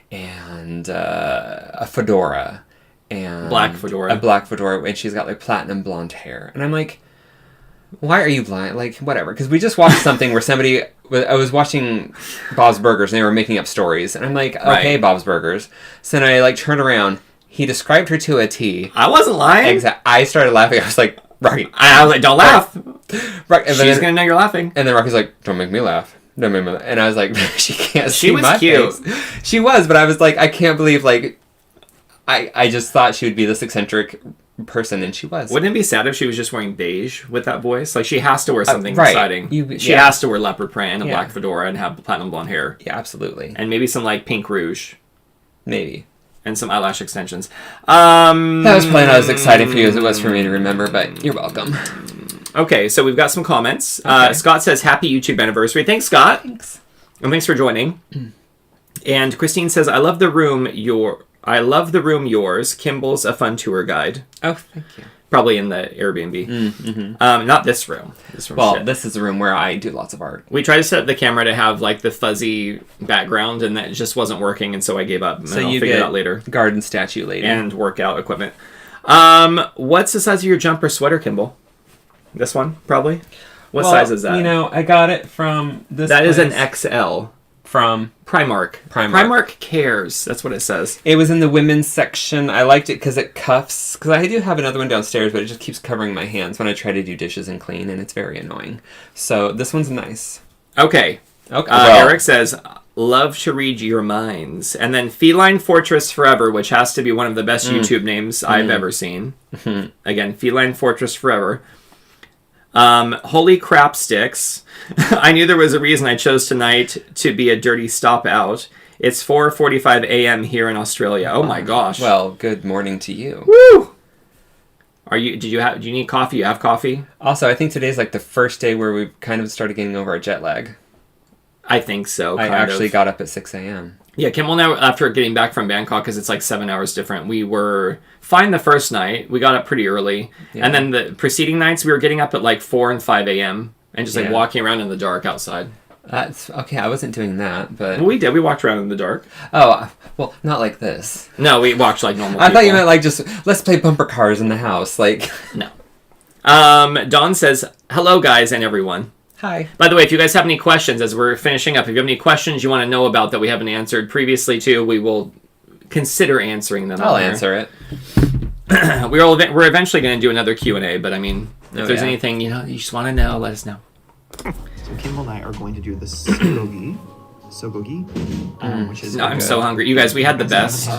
S1: And a fedora, and
S2: a black fedora,
S1: and she's got like platinum blonde hair. And I'm like, why are you blind? Like, whatever. Because we just watched something where I was watching Bob's Burgers, and they were making up stories, and I'm like, okay, Bob's Burgers. So then I like turned around. He described her to a T.
S2: I wasn't lying.
S1: Exactly. I started laughing. I was like, Rocky.
S2: I was like, don't laugh.
S1: Right.
S2: She's gonna know you're laughing.
S1: And then Rocky's like, don't make me laugh. And I was like, she can't see
S2: was
S1: my
S2: cute.
S1: face. She was, but I was like, I can't believe, like, I just thought she would be this eccentric person, and she was.
S2: Wouldn't it be sad if she was just wearing beige with that voice? Like, she has to wear something exciting. She has to wear leopard print and a black fedora and have platinum blonde hair.
S1: Yeah, absolutely.
S2: And maybe some, like, pink rouge.
S1: Maybe.
S2: And some eyelash extensions.
S1: That was probably not as exciting for you as it was for me to remember, but you're welcome.
S2: Okay, so we've got some comments.
S1: Okay.
S2: Scott says, happy YouTube anniversary. Thanks, Scott.
S1: Thanks.
S2: And thanks for joining. And Christine says, I love the room yours. Kimball's a fun tour guide.
S1: Oh, thank you.
S2: Probably in the Airbnb. Not this room.
S1: This is a room where I do lots of art.
S2: We tried to set up the camera to have like the fuzzy background, and that just wasn't working, and so I gave up.
S1: So
S2: I'll
S1: you
S2: figure
S1: get
S2: it out later.
S1: Garden statue lady.
S2: And workout equipment. What's the size of your jumper sweater, Kimball? This one, probably? What size is that?
S1: You know, I got it from this
S2: That is an
S1: place.
S2: XL.
S1: From
S2: Primark. Primark cares. That's what it says.
S1: It was in the women's section. I liked it because it cuffs. Because I do have another one downstairs, but it just keeps covering my hands when I try to do dishes and clean, and it's very annoying. So this one's nice.
S2: Okay. Eric says, love to read your minds. And then Feline Fortress Forever, which has to be one of the best YouTube names I've ever seen. Again, Feline Fortress Forever. Holy crap sticks. I knew there was a reason I chose tonight to be a dirty stop out. It's 4:45 a.m. here in Australia. Oh my gosh.
S1: Well, good morning to you.
S2: Woo! Do you need coffee? You have coffee?
S1: Also, I think today's like the first day where we've kind of started getting over our jet lag.
S2: I think so.
S1: I actually got up at 6 a.m.
S2: Yeah, Kimball now, after getting back from Bangkok, because it's like 7 hours different, we were fine the first night. We got up pretty early. Yeah. And then the preceding nights, we were getting up at like 4 and 5 a.m. and just like walking around in the dark outside.
S1: That's okay. I wasn't doing that, but
S2: well, we did. We walked around in the dark.
S1: Oh, well, not like this.
S2: No, we walked like normal.
S1: I thought you meant like just let's play bumper cars in the house. Like
S2: no. Dawn says, "Hello, guys, and everyone."
S1: Hi.
S2: By the way, if you guys have any questions as we're finishing up, if you have any questions you want to know about that we haven't answered previously too, we will consider answering them.
S1: I'll answer it.
S2: We're eventually going to do another Q&A, but I mean, if there's anything you just want to know, let us know.
S11: So Kimball and I are going to do the sogogi, which is.
S2: I'm so hungry, you guys. We had the best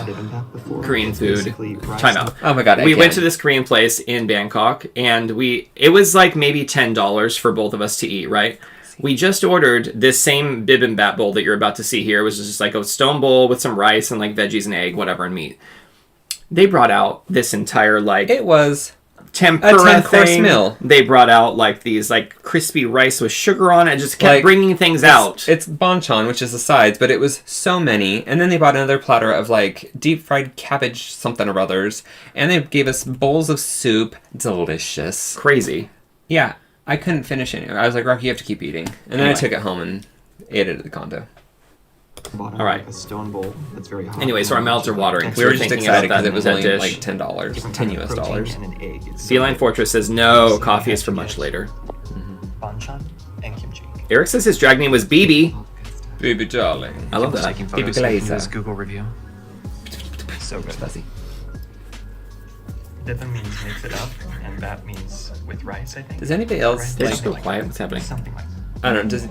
S2: Korean food. Time out.
S1: Oh my god!
S2: We went to this Korean place in Bangkok, and it was like maybe $10 for both of us to eat. Right? We just ordered this same bibimbap bowl that you're about to see here. It was just like a stone bowl with some rice and like veggies and egg, whatever, and meat. They brought out this entire like
S1: it was
S2: tempura
S1: a 10-course meal.
S2: They brought out like these like crispy rice with sugar on it. Just kept bringing things out.
S1: It's banchan, which is the sides, but it was so many. And then they brought another platter of like deep fried cabbage something or others, and they gave us bowls of soup. Delicious,
S2: crazy.
S1: Yeah, I couldn't finish it. I was like, Rocky, you have to keep eating. And then I took it home and ate it at the condo.
S2: All right.
S11: A stone bowl that's very hot.
S2: Anyway, so our mouths are watering.
S1: We were just excited because it was only like $10, $10 US.
S2: Feline Fortress says no. Coffee is for much later.
S11: Banchan and kimchi.
S2: Eric says his drag name was BB.
S1: BB darling.
S2: I love that.
S11: BB Glazer. Google review. So good.
S1: Fuzzy.
S11: Dippin means mix it up, and that means with rice, I think.
S1: Does anybody else
S2: They're just so quiet. What's happening?
S11: Something like that.
S1: I don't know.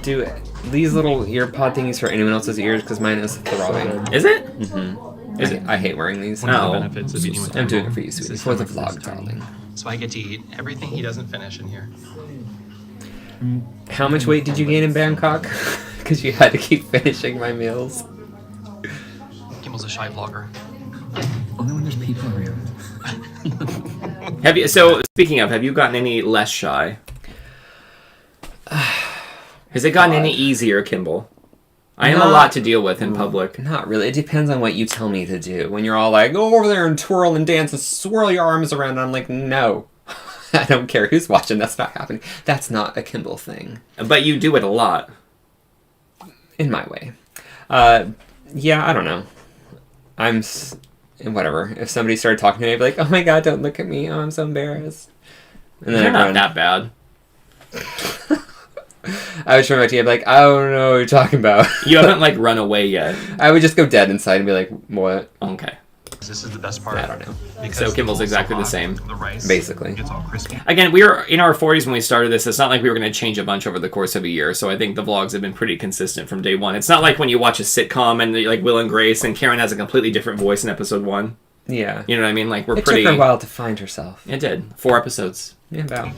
S1: Do these little ear pod thingies for anyone else's ears? Because mine is throbbing.
S2: Is it?
S1: Mm-hmm. Is it? I hate wearing these.
S11: One of the benefits of eating with
S1: I'm doing
S11: Kimball
S1: it for you, sweetie.
S11: is
S1: For the
S11: his
S1: vlog,
S11: tiny.
S1: darling.
S11: So I get to eat everything he doesn't finish in here.
S1: How much weight did you gain in Bangkok? Because you had to keep finishing my meals.
S11: Kimball's a shy vlogger.
S8: Only when there's people around.
S2: Speaking of, have you gotten any less shy? Has it gotten any easier, Kimball? I am a lot to deal with in public.
S1: Not really. It depends on what you tell me to do. When you're all like, go over there and twirl and dance and swirl your arms around, and I'm like, no. I don't care who's watching. That's not happening. That's not a Kimball thing.
S2: But you do it a lot.
S1: In my way. Yeah, I don't know. Whatever. If somebody started talking to me, I'd be like, oh my god, don't look at me. Oh, I'm so embarrassed. And then
S2: You're not that bad.
S1: I would turn my team, I'd be like, I don't know what you're talking about.
S2: You haven't like run away yet.
S1: I would just go dead inside and be like, what?
S2: Okay.
S11: This is the best part.
S1: I don't know.
S2: So Kimball's exactly the same.
S11: The rice
S1: basically.
S11: gets all crispy.
S2: Again, we were in our 40s when we started this. It's not like we were going to change a bunch over the course of a year. So I think the vlogs have been pretty consistent from day one. It's not like when you watch a sitcom and like Will and Grace and Karen has a completely different voice in episode 1.
S1: Yeah.
S2: You know what I mean? Like
S1: It took her a while to find herself.
S2: It did. 4 episodes.
S1: Yeah, about.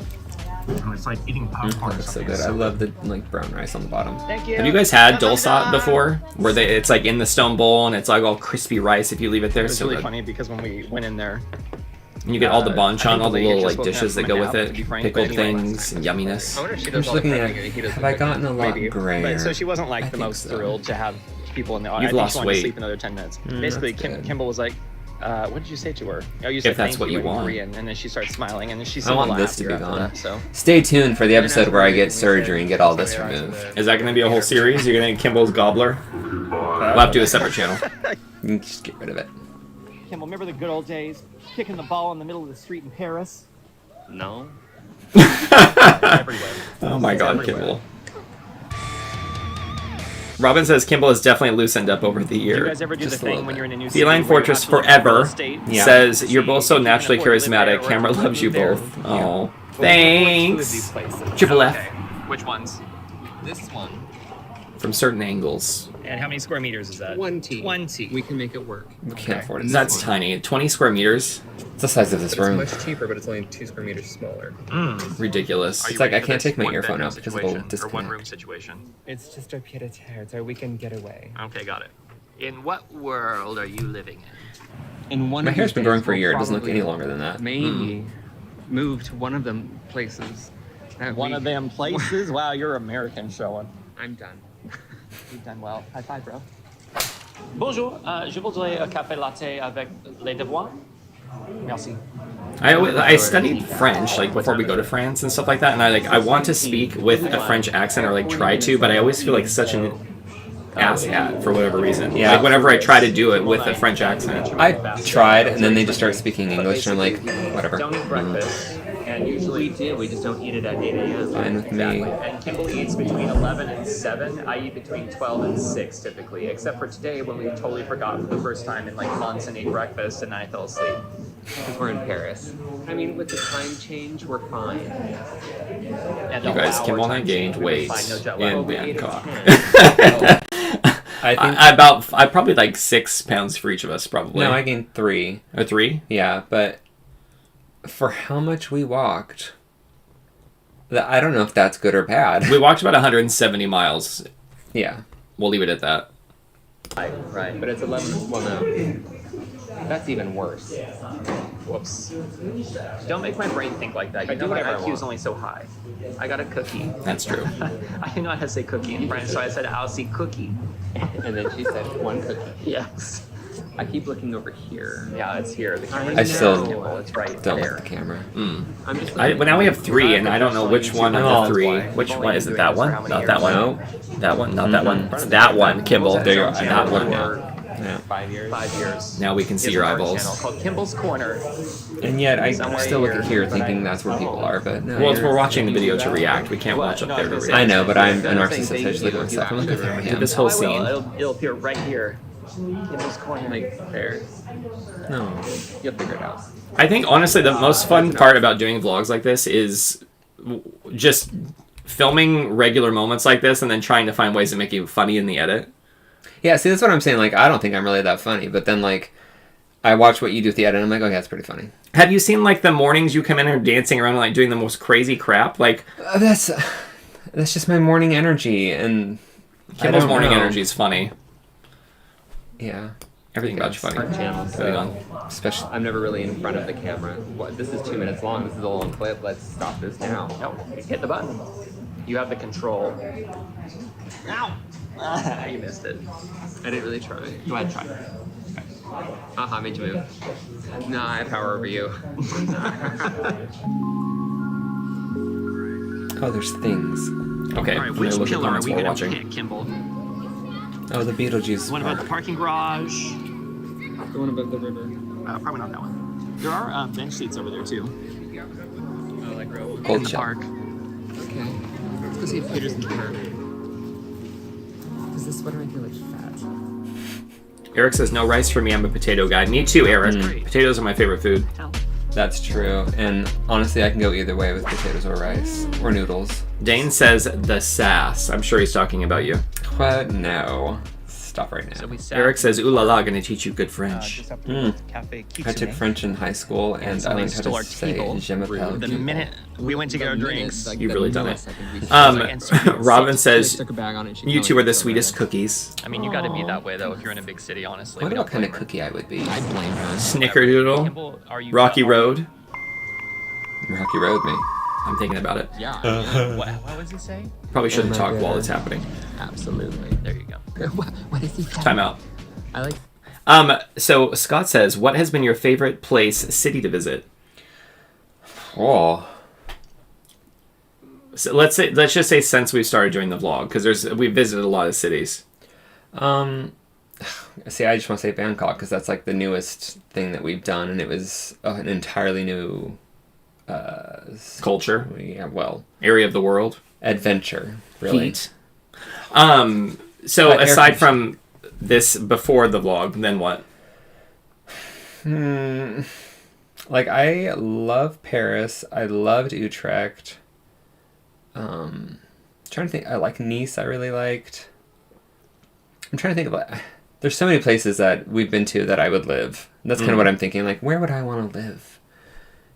S11: Oh, it's like eating popcorn.
S1: That's so good. I love the like brown rice on the bottom.
S5: Thank you.
S2: Have you guys had dulsat before? Where it's like in the stone bowl and it's like all crispy rice if you leave it there.
S5: It's
S2: so
S5: really
S2: good.
S5: funny because when we went in there,
S2: And you get all the banchan, all the little like
S5: Just woke
S2: dishes
S5: up
S2: that
S5: from
S2: go
S5: a
S2: with
S5: nap,
S2: it,
S5: to be frank,
S2: pickled
S5: but anyway.
S2: things and yumminess.
S10: I wonder if she
S1: I'm
S10: does
S1: just
S10: all the
S1: looking at,
S10: prepping and he does
S1: have
S10: the
S1: I
S10: cooking.
S1: gotten a lot
S5: Maybe.
S1: grayer?
S5: But, so she wasn't like
S1: I
S5: the
S1: think
S5: most
S1: so.
S5: thrilled to have people in the
S2: You've
S5: I think
S2: lost
S5: she wanted
S2: weight.
S5: to sleep another 10 minutes. Basically,
S1: that's good.
S5: Kimball was like, what did you say to her? Oh, you said
S2: If that's
S5: thank
S2: what you
S5: in
S2: want.
S5: Korean, and then she started smiling, and then she
S1: I
S5: seemed
S1: want
S5: to
S1: this
S5: laugh
S1: to be
S5: after
S1: gone.
S5: that, so.
S1: Stay tuned for the episode where I get surgery and get all this removed.
S2: Is that going to be a whole series? You're going to Kimball's Gobbler? We'll have to do a separate channel.
S1: You can just get rid of it.
S5: Kimball, remember the good old days? Kicking the ball in the middle of the street in Paris?
S10: No.
S5: Everywhere.
S2: Oh my god,
S5: Everywhere.
S2: Kimball. Robin says Kimball has definitely loosened up over the
S5: Do you
S2: year.
S5: guys ever do the
S1: Just a little
S5: thing when
S1: bit.
S5: you're in a new city?
S2: Feline
S5: where you
S2: Fortress
S5: have to look at real
S2: Forever
S5: estate?
S1: Yeah.
S2: says you're both
S5: See
S2: so
S5: if you can
S2: naturally
S5: afford to live there
S2: charismatic.
S5: or
S2: Camera
S5: if you
S2: loves you
S5: live there.
S2: both. Oh,
S5: Two of these
S2: thanks.
S5: places.
S2: Triple F
S5: Okay. Which ones?
S10: This one.
S2: from certain angles.
S5: And how many square meters is that?
S10: 20.
S5: 20.
S10: We can make it work.
S1: We can't afford it.
S2: That's tiny. 20 square meters.
S1: It's the size of this
S10: But
S1: room.
S10: it's much cheaper, but it's only 2 square meters smaller.
S2: Ridiculous.
S1: It's like I can't take my earphone out because it'll
S5: Or one room
S1: disconnect.
S5: situation.
S10: It's just our pied-a-terre. It's our weekend getaway.
S5: Okay, got it.
S12: In what world are you living in?
S10: In one
S1: My
S10: of
S1: hair's
S10: these
S1: been
S10: days,
S1: growing for a
S10: we'll
S1: year. It doesn't look
S10: probably
S1: any longer than that.
S10: Maybe move to one of them places. That
S5: One
S10: we-
S5: of them places? Wow, you're American showing.
S10: I'm done.
S5: You've done well. High five, bro. Bonjour, je voudrais un café latte avec les devoirs. Merci.
S2: I studied French like before we go to France and stuff like that, and I want to speak with a French accent or like try to, but I always feel like such an ass hat for whatever reason.
S1: Yeah.
S2: Like whenever I try to do it with a French accent.
S1: I tried, and then they just start speaking English, and I'm like, whatever.
S5: Don't eat breakfast. And usually
S12: We do, we just don't eat it at 8 a.m.
S1: Fine with me.
S5: And Kimball eats between 11 and 7. I eat between 12 and 6 typically, except for today when we totally forgot for the first time in like months and ate breakfast and I fell asleep.
S10: Because we're in Paris. I mean, with the time change, we're fine.
S5: And
S2: You
S5: the
S2: guys,
S5: hour
S2: Kimball and I
S5: time
S2: gained
S5: change, we were
S2: weight
S5: fine, no jet lag.
S2: in
S10: we ate
S2: Bangkok.
S10: at
S1: I think
S2: probably like 6 pounds for each of us, probably.
S1: no, I gained 3.
S2: Or 3?
S1: Yeah, but for how much we walked, I don't know if that's good or bad.
S2: We walked about 170 miles.
S1: Yeah.
S2: We'll leave it at that.
S10: Right, but it's 11. Well, no. That's even worse.
S5: Whoops. Don't make my brain think like that. You know my IQ is only so high. I got a cookie.
S2: That's true.
S5: I didn't know how to say cookie in French, so I said I'll see cookie.
S10: And then she said, 1 cookie.
S5: Yes.
S10: I keep looking over here.
S5: Yeah, it's here. The camera's
S1: I still
S5: Kimball, it's right
S1: don't
S5: there.
S1: like the camera.
S10: I'm just
S2: Well, now we have 3, and I don't know which one of the 3. Which one is it? That one? Not that one.
S1: No.
S2: That one. Not that one. It's that one, Kimball.
S1: There you are.
S2: That one.
S1: Yeah.
S10: 5 years.
S5: 5 years.
S2: Now we can see
S5: It's
S2: your
S5: an art
S2: eyeballs.
S5: channel called Kimball's Corner.
S1: And yet I
S5: Somewhere
S1: still look at
S5: here,
S1: here
S5: but
S1: thinking that's where people are, but no.
S2: Well, if we're watching the video to react, we can't watch up
S5: No,
S2: there
S5: I
S2: to
S5: was gonna
S2: react.
S1: I know, but I'm a
S5: I'm saying
S1: narcissist.
S5: thank
S1: I just look at
S5: you.
S1: myself and look at
S2: Did
S1: him.
S2: this whole
S5: I will.
S2: scene.
S5: It'll appear right here. Kimball's Corner.
S10: Like, there.
S1: No.
S10: You'll figure it out.
S2: I think honestly the most fun part about doing vlogs like this is just filming regular moments like this and then trying to find ways to make it funny in the edit.
S1: Yeah, see, that's what I'm saying. Like, I don't think I'm really that funny, but then, like, I watch what you do with the edit, and I'm like, okay, that's pretty funny.
S2: Have you seen like the mornings you come in and dancing around and like doing the most crazy crap? Like
S1: That's just my morning energy, and
S2: Kimball's
S1: I don't
S2: morning
S1: know.
S2: energy is funny.
S1: Yeah.
S2: Everything about you funny.
S10: Art channel,
S2: Moving on.
S1: Especially.
S10: I'm never really in front of the camera. What? This is 2 minutes long. This is a long clip. Let's stop this now.
S5: No, hit the button. You have the control. Ow! You missed it.
S10: I didn't really try.
S5: Go ahead, try.
S10: Haha, made you move. Nah, I have power over you.
S1: Oh, there's things.
S2: Okay,
S5: All right,
S2: I'm
S5: which
S2: gonna look at
S5: pillar are
S2: comments
S5: we
S2: while
S5: gonna
S2: watching.
S5: pick, Kimball?
S1: Oh, the Beetlejuice.
S5: What about the parking garage?
S10: The one above the river.
S5: Probably not that one. There are bench seats over there too.
S10: Oh, like real.
S5: In
S1: Cold
S5: the
S1: chill.
S5: park.
S10: Okay. Let's go see if Peter's in the park. Does this sweater make me like fat?
S2: Eric says no rice for me. I'm a potato guy. Me too, Eric.
S5: great.
S2: Potatoes are my favorite food.
S1: That's true. And honestly, I can go either way with potatoes or rice. Or noodles.
S2: Dane says the sass. I'm sure he's talking about you.
S1: What? No. stop right now.
S6: So we sat
S2: Eric says, "Ooh la la, gonna teach you good French."
S6: just up to the Cafe
S1: I took French in high school, and I
S6: somebody
S1: learned how
S6: stole
S1: to
S6: our
S1: say
S6: table.
S1: je m'appelle
S6: The
S1: Kimball.
S6: minute we went to get our drinks,
S2: You've really done it.
S6: and
S2: Robin says,
S8: Took a bag on it. She
S2: "You
S8: kinda
S2: two are the
S8: so
S2: sweetest
S8: bad.
S2: cookies."
S6: I mean, you got to be that way though if you're in a big city. Honestly,
S1: I
S6: we
S1: wonder what
S6: don't
S1: kind of
S6: blame her.
S1: cookie I would be.
S8: I blame her.
S2: Snickerdoodle,
S6: Kimball, are you
S2: Rocky Road.
S1: Rocky Road me.
S2: I'm thinking about it.
S8: Yeah.
S6: What was he saying?
S2: Probably shouldn't
S8: Oh
S2: talk
S8: my
S2: while
S8: God.
S2: it's happening.
S8: Absolutely.
S6: There you go.
S8: What is he saying?
S2: Time out.
S8: I like.
S2: So Scott says, "What has been your favorite place, city to visit?"
S1: Oh.
S2: So let's just say since we started doing the vlog, because we've visited a lot of cities.
S1: See, I just want to say Bangkok because that's like the newest thing that we've done, and it was an entirely new
S2: Culture,
S1: yeah, well,
S2: area of the world,
S1: adventure, really.
S2: heat. So
S1: But
S2: aside from this before the vlog, then what?
S1: Like, I love Paris. I loved Utrecht. Trying to think. I like Nice. I really liked. I'm trying to think about. There's so many places that we've been to that I would live. And that's kind of what I'm thinking. Like, where would I want to live?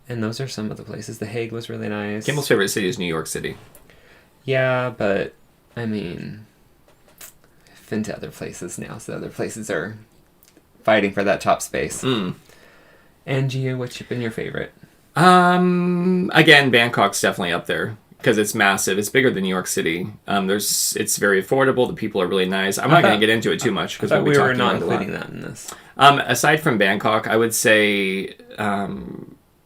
S1: And those are some of the places. The Hague was really nice.
S2: Kimball's favorite city is New York City.
S1: Yeah, but I mean, I've been to other places now, so other places are fighting for that top space. And you, what's been your favorite?
S2: Again, Bangkok's definitely up there because it's massive. It's bigger than New York City. It's very affordable. The people are really nice. I'm not going to get into it too much because
S1: we were not including that in this.
S2: Aside from Bangkok, I would say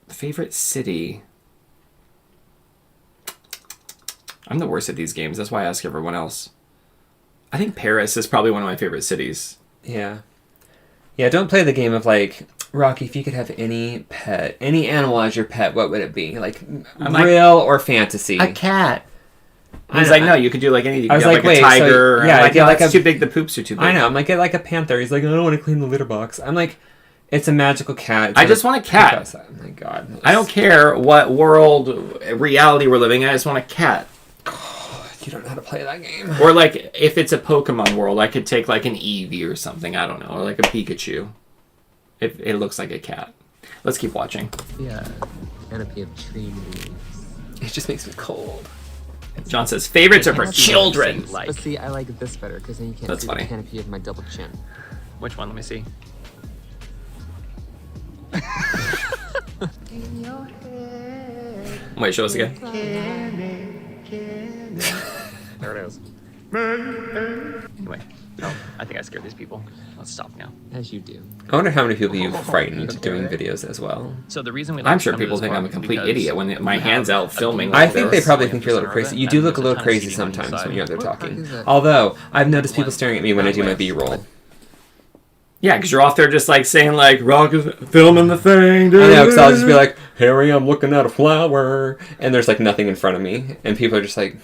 S2: favorite city. I'm the worst at these games. That's why I ask everyone else. I think Paris is probably one of my favorite cities.
S1: Yeah. Yeah, don't play the game of like, Rocky, if you could have any pet, any animal as your pet, what would it be? Like, real or fantasy?
S2: A cat. He's like, no, you could do like anything. You
S1: I was
S2: could
S1: like,
S2: have
S1: wait,
S2: a tiger.
S1: so, yeah,
S2: like,
S1: get
S2: no,
S1: like
S2: that's
S1: a,
S2: too big. The poops are too big.
S1: I know. I'm like, get like a panther. He's like, I don't want to clean the litter box. I'm like, it's a magical cat.
S2: I just want a cat.
S1: Oh my God.
S2: I don't care what reality we're living in. I just want a cat.
S1: You don't know how to play that game.
S2: Or like, if it's a Pokemon world, I could take like an Eevee or something. I don't know. Or like a Pikachu. It looks like a cat. Let's keep watching.
S8: Yeah. Canopy of tree leaves.
S1: It just makes me cold.
S2: John says, favorites are for children.
S8: But see, I like this better because then you can't
S2: That's
S8: see
S2: funny.
S8: the canopy of my double chin.
S6: Which one? Let me see.
S2: Wait, show us again.
S8: There it is.
S6: Anyway, I think I scared these people. Let's stop now.
S8: As you do.
S1: I wonder how many people you've frightened doing videos as well.
S6: So the reason we
S2: I'm sure people think I'm a complete idiot when my hand's out filming.
S1: I think they probably think you're a little crazy. You do look a little crazy sometimes when you're out there talking. Although, I've noticed people staring at me when I do my B-roll.
S2: Yeah, because you're off there just like saying like, Rock is filming the thing, dude.
S1: I know, because I'll just be like, here I am looking at a flower. And there's like nothing in front of me. And people are just like,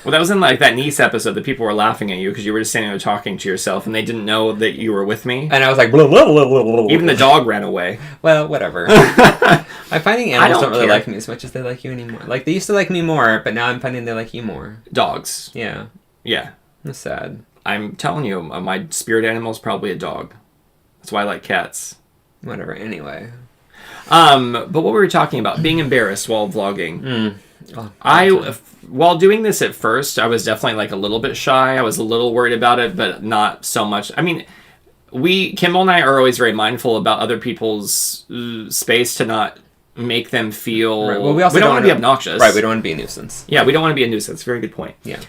S2: well, that was in like that Nice episode that people were laughing at you because you were just standing there talking to yourself and they didn't know that you were with me.
S1: And I was like, blah, blah, blah, blah, blah.
S2: Even the dog ran away.
S1: Well, whatever. I'm finding animals don't really
S2: care.
S1: like me as much as they like you anymore. Like, they used to like me more, but now I'm finding they like you more.
S2: Dogs.
S1: Yeah.
S2: Yeah.
S1: That's sad.
S2: I'm telling you, my spirit animal is probably a dog. That's why I like cats.
S1: Whatever, anyway.
S2: But what were we talking about? Being embarrassed while vlogging. While doing this at first, I was definitely like a little bit shy. I was a little worried about it, but not so much. I mean, Kimball and I are always very mindful about other people's space to not make them feel...
S1: Right. Well, we also
S2: don't want to be obnoxious.
S1: Right, we don't want to be a nuisance.
S2: Yeah, we don't want to be a nuisance. Very good point.
S1: Yeah.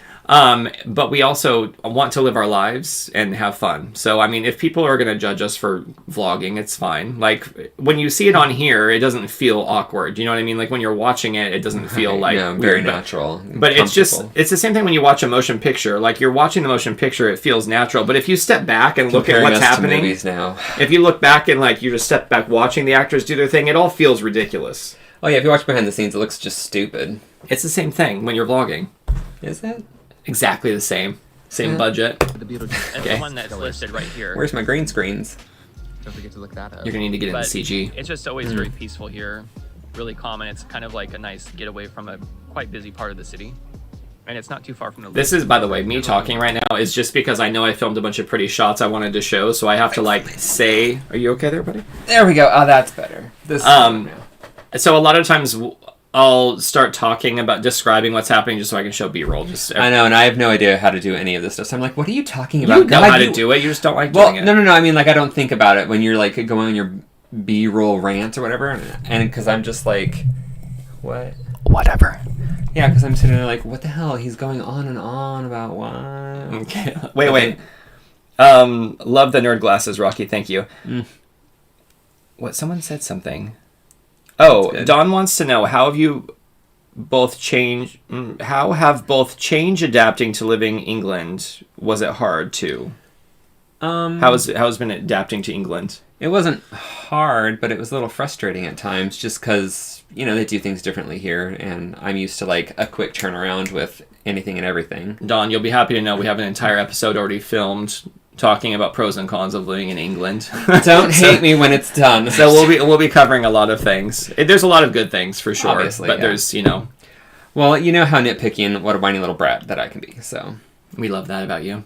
S2: But we also want to live our lives and have fun. So, I mean, if people are going to judge us for vlogging, it's fine. Like, when you see it on here, it doesn't feel awkward. You know what I mean? Like, when you're watching it, it doesn't feel like
S1: very
S2: weird,
S1: natural.
S2: But it's the same thing when you watch a motion picture. Like, you're watching the motion picture, it feels natural. But if you step back and look at what's happening,
S1: movies now.
S2: if you look back and, like, you just step back watching the actors do their thing, it all feels ridiculous.
S1: Oh, yeah, if you watch behind the scenes, it looks just stupid.
S2: It's the same thing when you're vlogging.
S1: Is it?
S2: Exactly the same. Same budget.
S6: It's the one that's listed right here.
S1: Where's my green screens?
S8: Don't forget to look that up.
S2: You're going to need to get into
S6: But
S2: CG.
S6: It's just always very peaceful here. Really calm, and it's kind of like a nice getaway from a quite busy part of the city. and it's not too far from the.
S2: This is, by the way, me talking right now is just because I know I filmed a bunch of pretty shots I wanted to show, so I have to like say, "Are you okay there, buddy?"
S1: There we go. Oh, that's better. This.
S2: So a lot of times I'll start talking about describing what's happening just so I can show B-roll.
S1: I know, and I have no idea how to do any of this stuff. So I'm like, what are you talking about?
S2: You know how to do it. You just don't like doing it.
S1: No. I mean, like, I don't think about it when you're like going on your B-roll rant or whatever, and because I'm just like, what?
S2: Whatever.
S1: Yeah, because I'm sitting there like, what the hell? He's going on and on about what?
S2: Okay. Wait. Love the nerd glasses, Rocky. Thank you. What? Someone said something. Oh, Don wants to know, how have both change adapting to living England? Was it hard too? How's been adapting to England?
S1: It wasn't hard, but it was a little frustrating at times, just because they do things differently here, and I'm used to like a quick turnaround with anything and everything.
S2: Don, you'll be happy to know we have an entire episode already filmed talking about pros and cons of living in England.
S1: Don't hate me when it's done.
S2: So we'll be covering a lot of things. There's a lot of good things for sure,
S1: obviously,
S2: but there's
S1: Well, you know how nitpicky and what a whiny little brat that I can be. So
S2: we love that about you.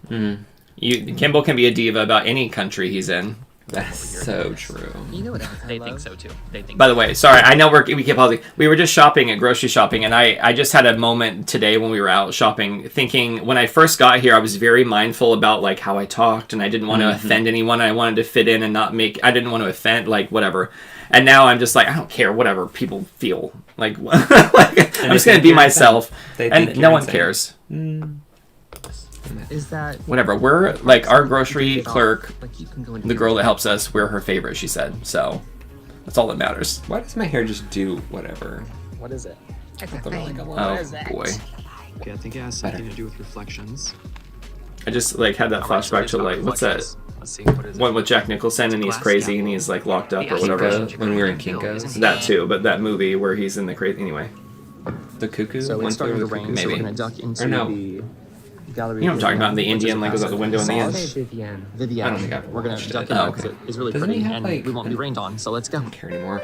S2: Kimball can be a diva about any country he's in.
S1: That's so true.
S12: You know what else
S6: They think so too.
S2: By the way, sorry, I know we keep pausing. We were just shopping at grocery shopping, and I just had a moment today when we were out shopping, thinking when I first got here, I was very mindful about like how I talked, and I didn't want to offend anyone. I wanted to fit in and not I didn't want to offend, like whatever. And now I'm just like, I don't care whatever people feel. Like, I'm just gonna be myself, and no one cares.
S12: Is that
S2: whatever? We're like our grocery clerk, the girl that helps us. We're her favorite. She said so. That's all that matters.
S1: Why does my hair just do whatever?
S6: What is it?
S2: Oh boy.
S11: Okay, I think it has something to do with reflections.
S2: I just like had that flashback to like what's that?
S11: Let's see, what is
S2: one with Jack Nicholson and he's crazy and he's like locked up or whatever.
S1: When we were in Kinko's.
S2: That too, but that movie where he's in the crazy anyway.
S1: The Cuckoo.
S6: So it's starting to rain.
S2: Maybe.
S6: So we're gonna duck into the gallery.
S2: You know what I'm talking about? The Indian like goes out the window in the end.
S12: Vivian?
S6: Vivian.
S1: I don't think I've
S6: We're gonna
S1: watched
S6: duck
S1: it.
S6: in
S1: Oh,
S6: there because
S1: okay.
S6: it is really
S1: Doesn't
S6: pretty
S1: he have,
S6: and
S1: like,
S6: we won't be rained on. So let's go.
S1: I don't care anymore.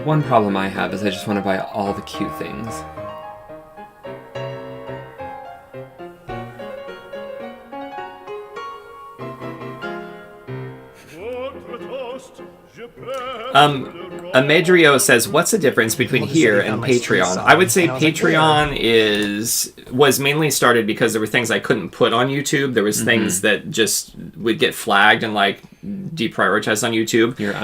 S1: One problem I have is I just want to buy all the cute things.
S2: Amadrio says, what's the difference between here and Patreon? I would say Patreon was mainly started because there were things I couldn't put on YouTube. There was things that just would get flagged and like deprioritized on YouTube.
S1: Your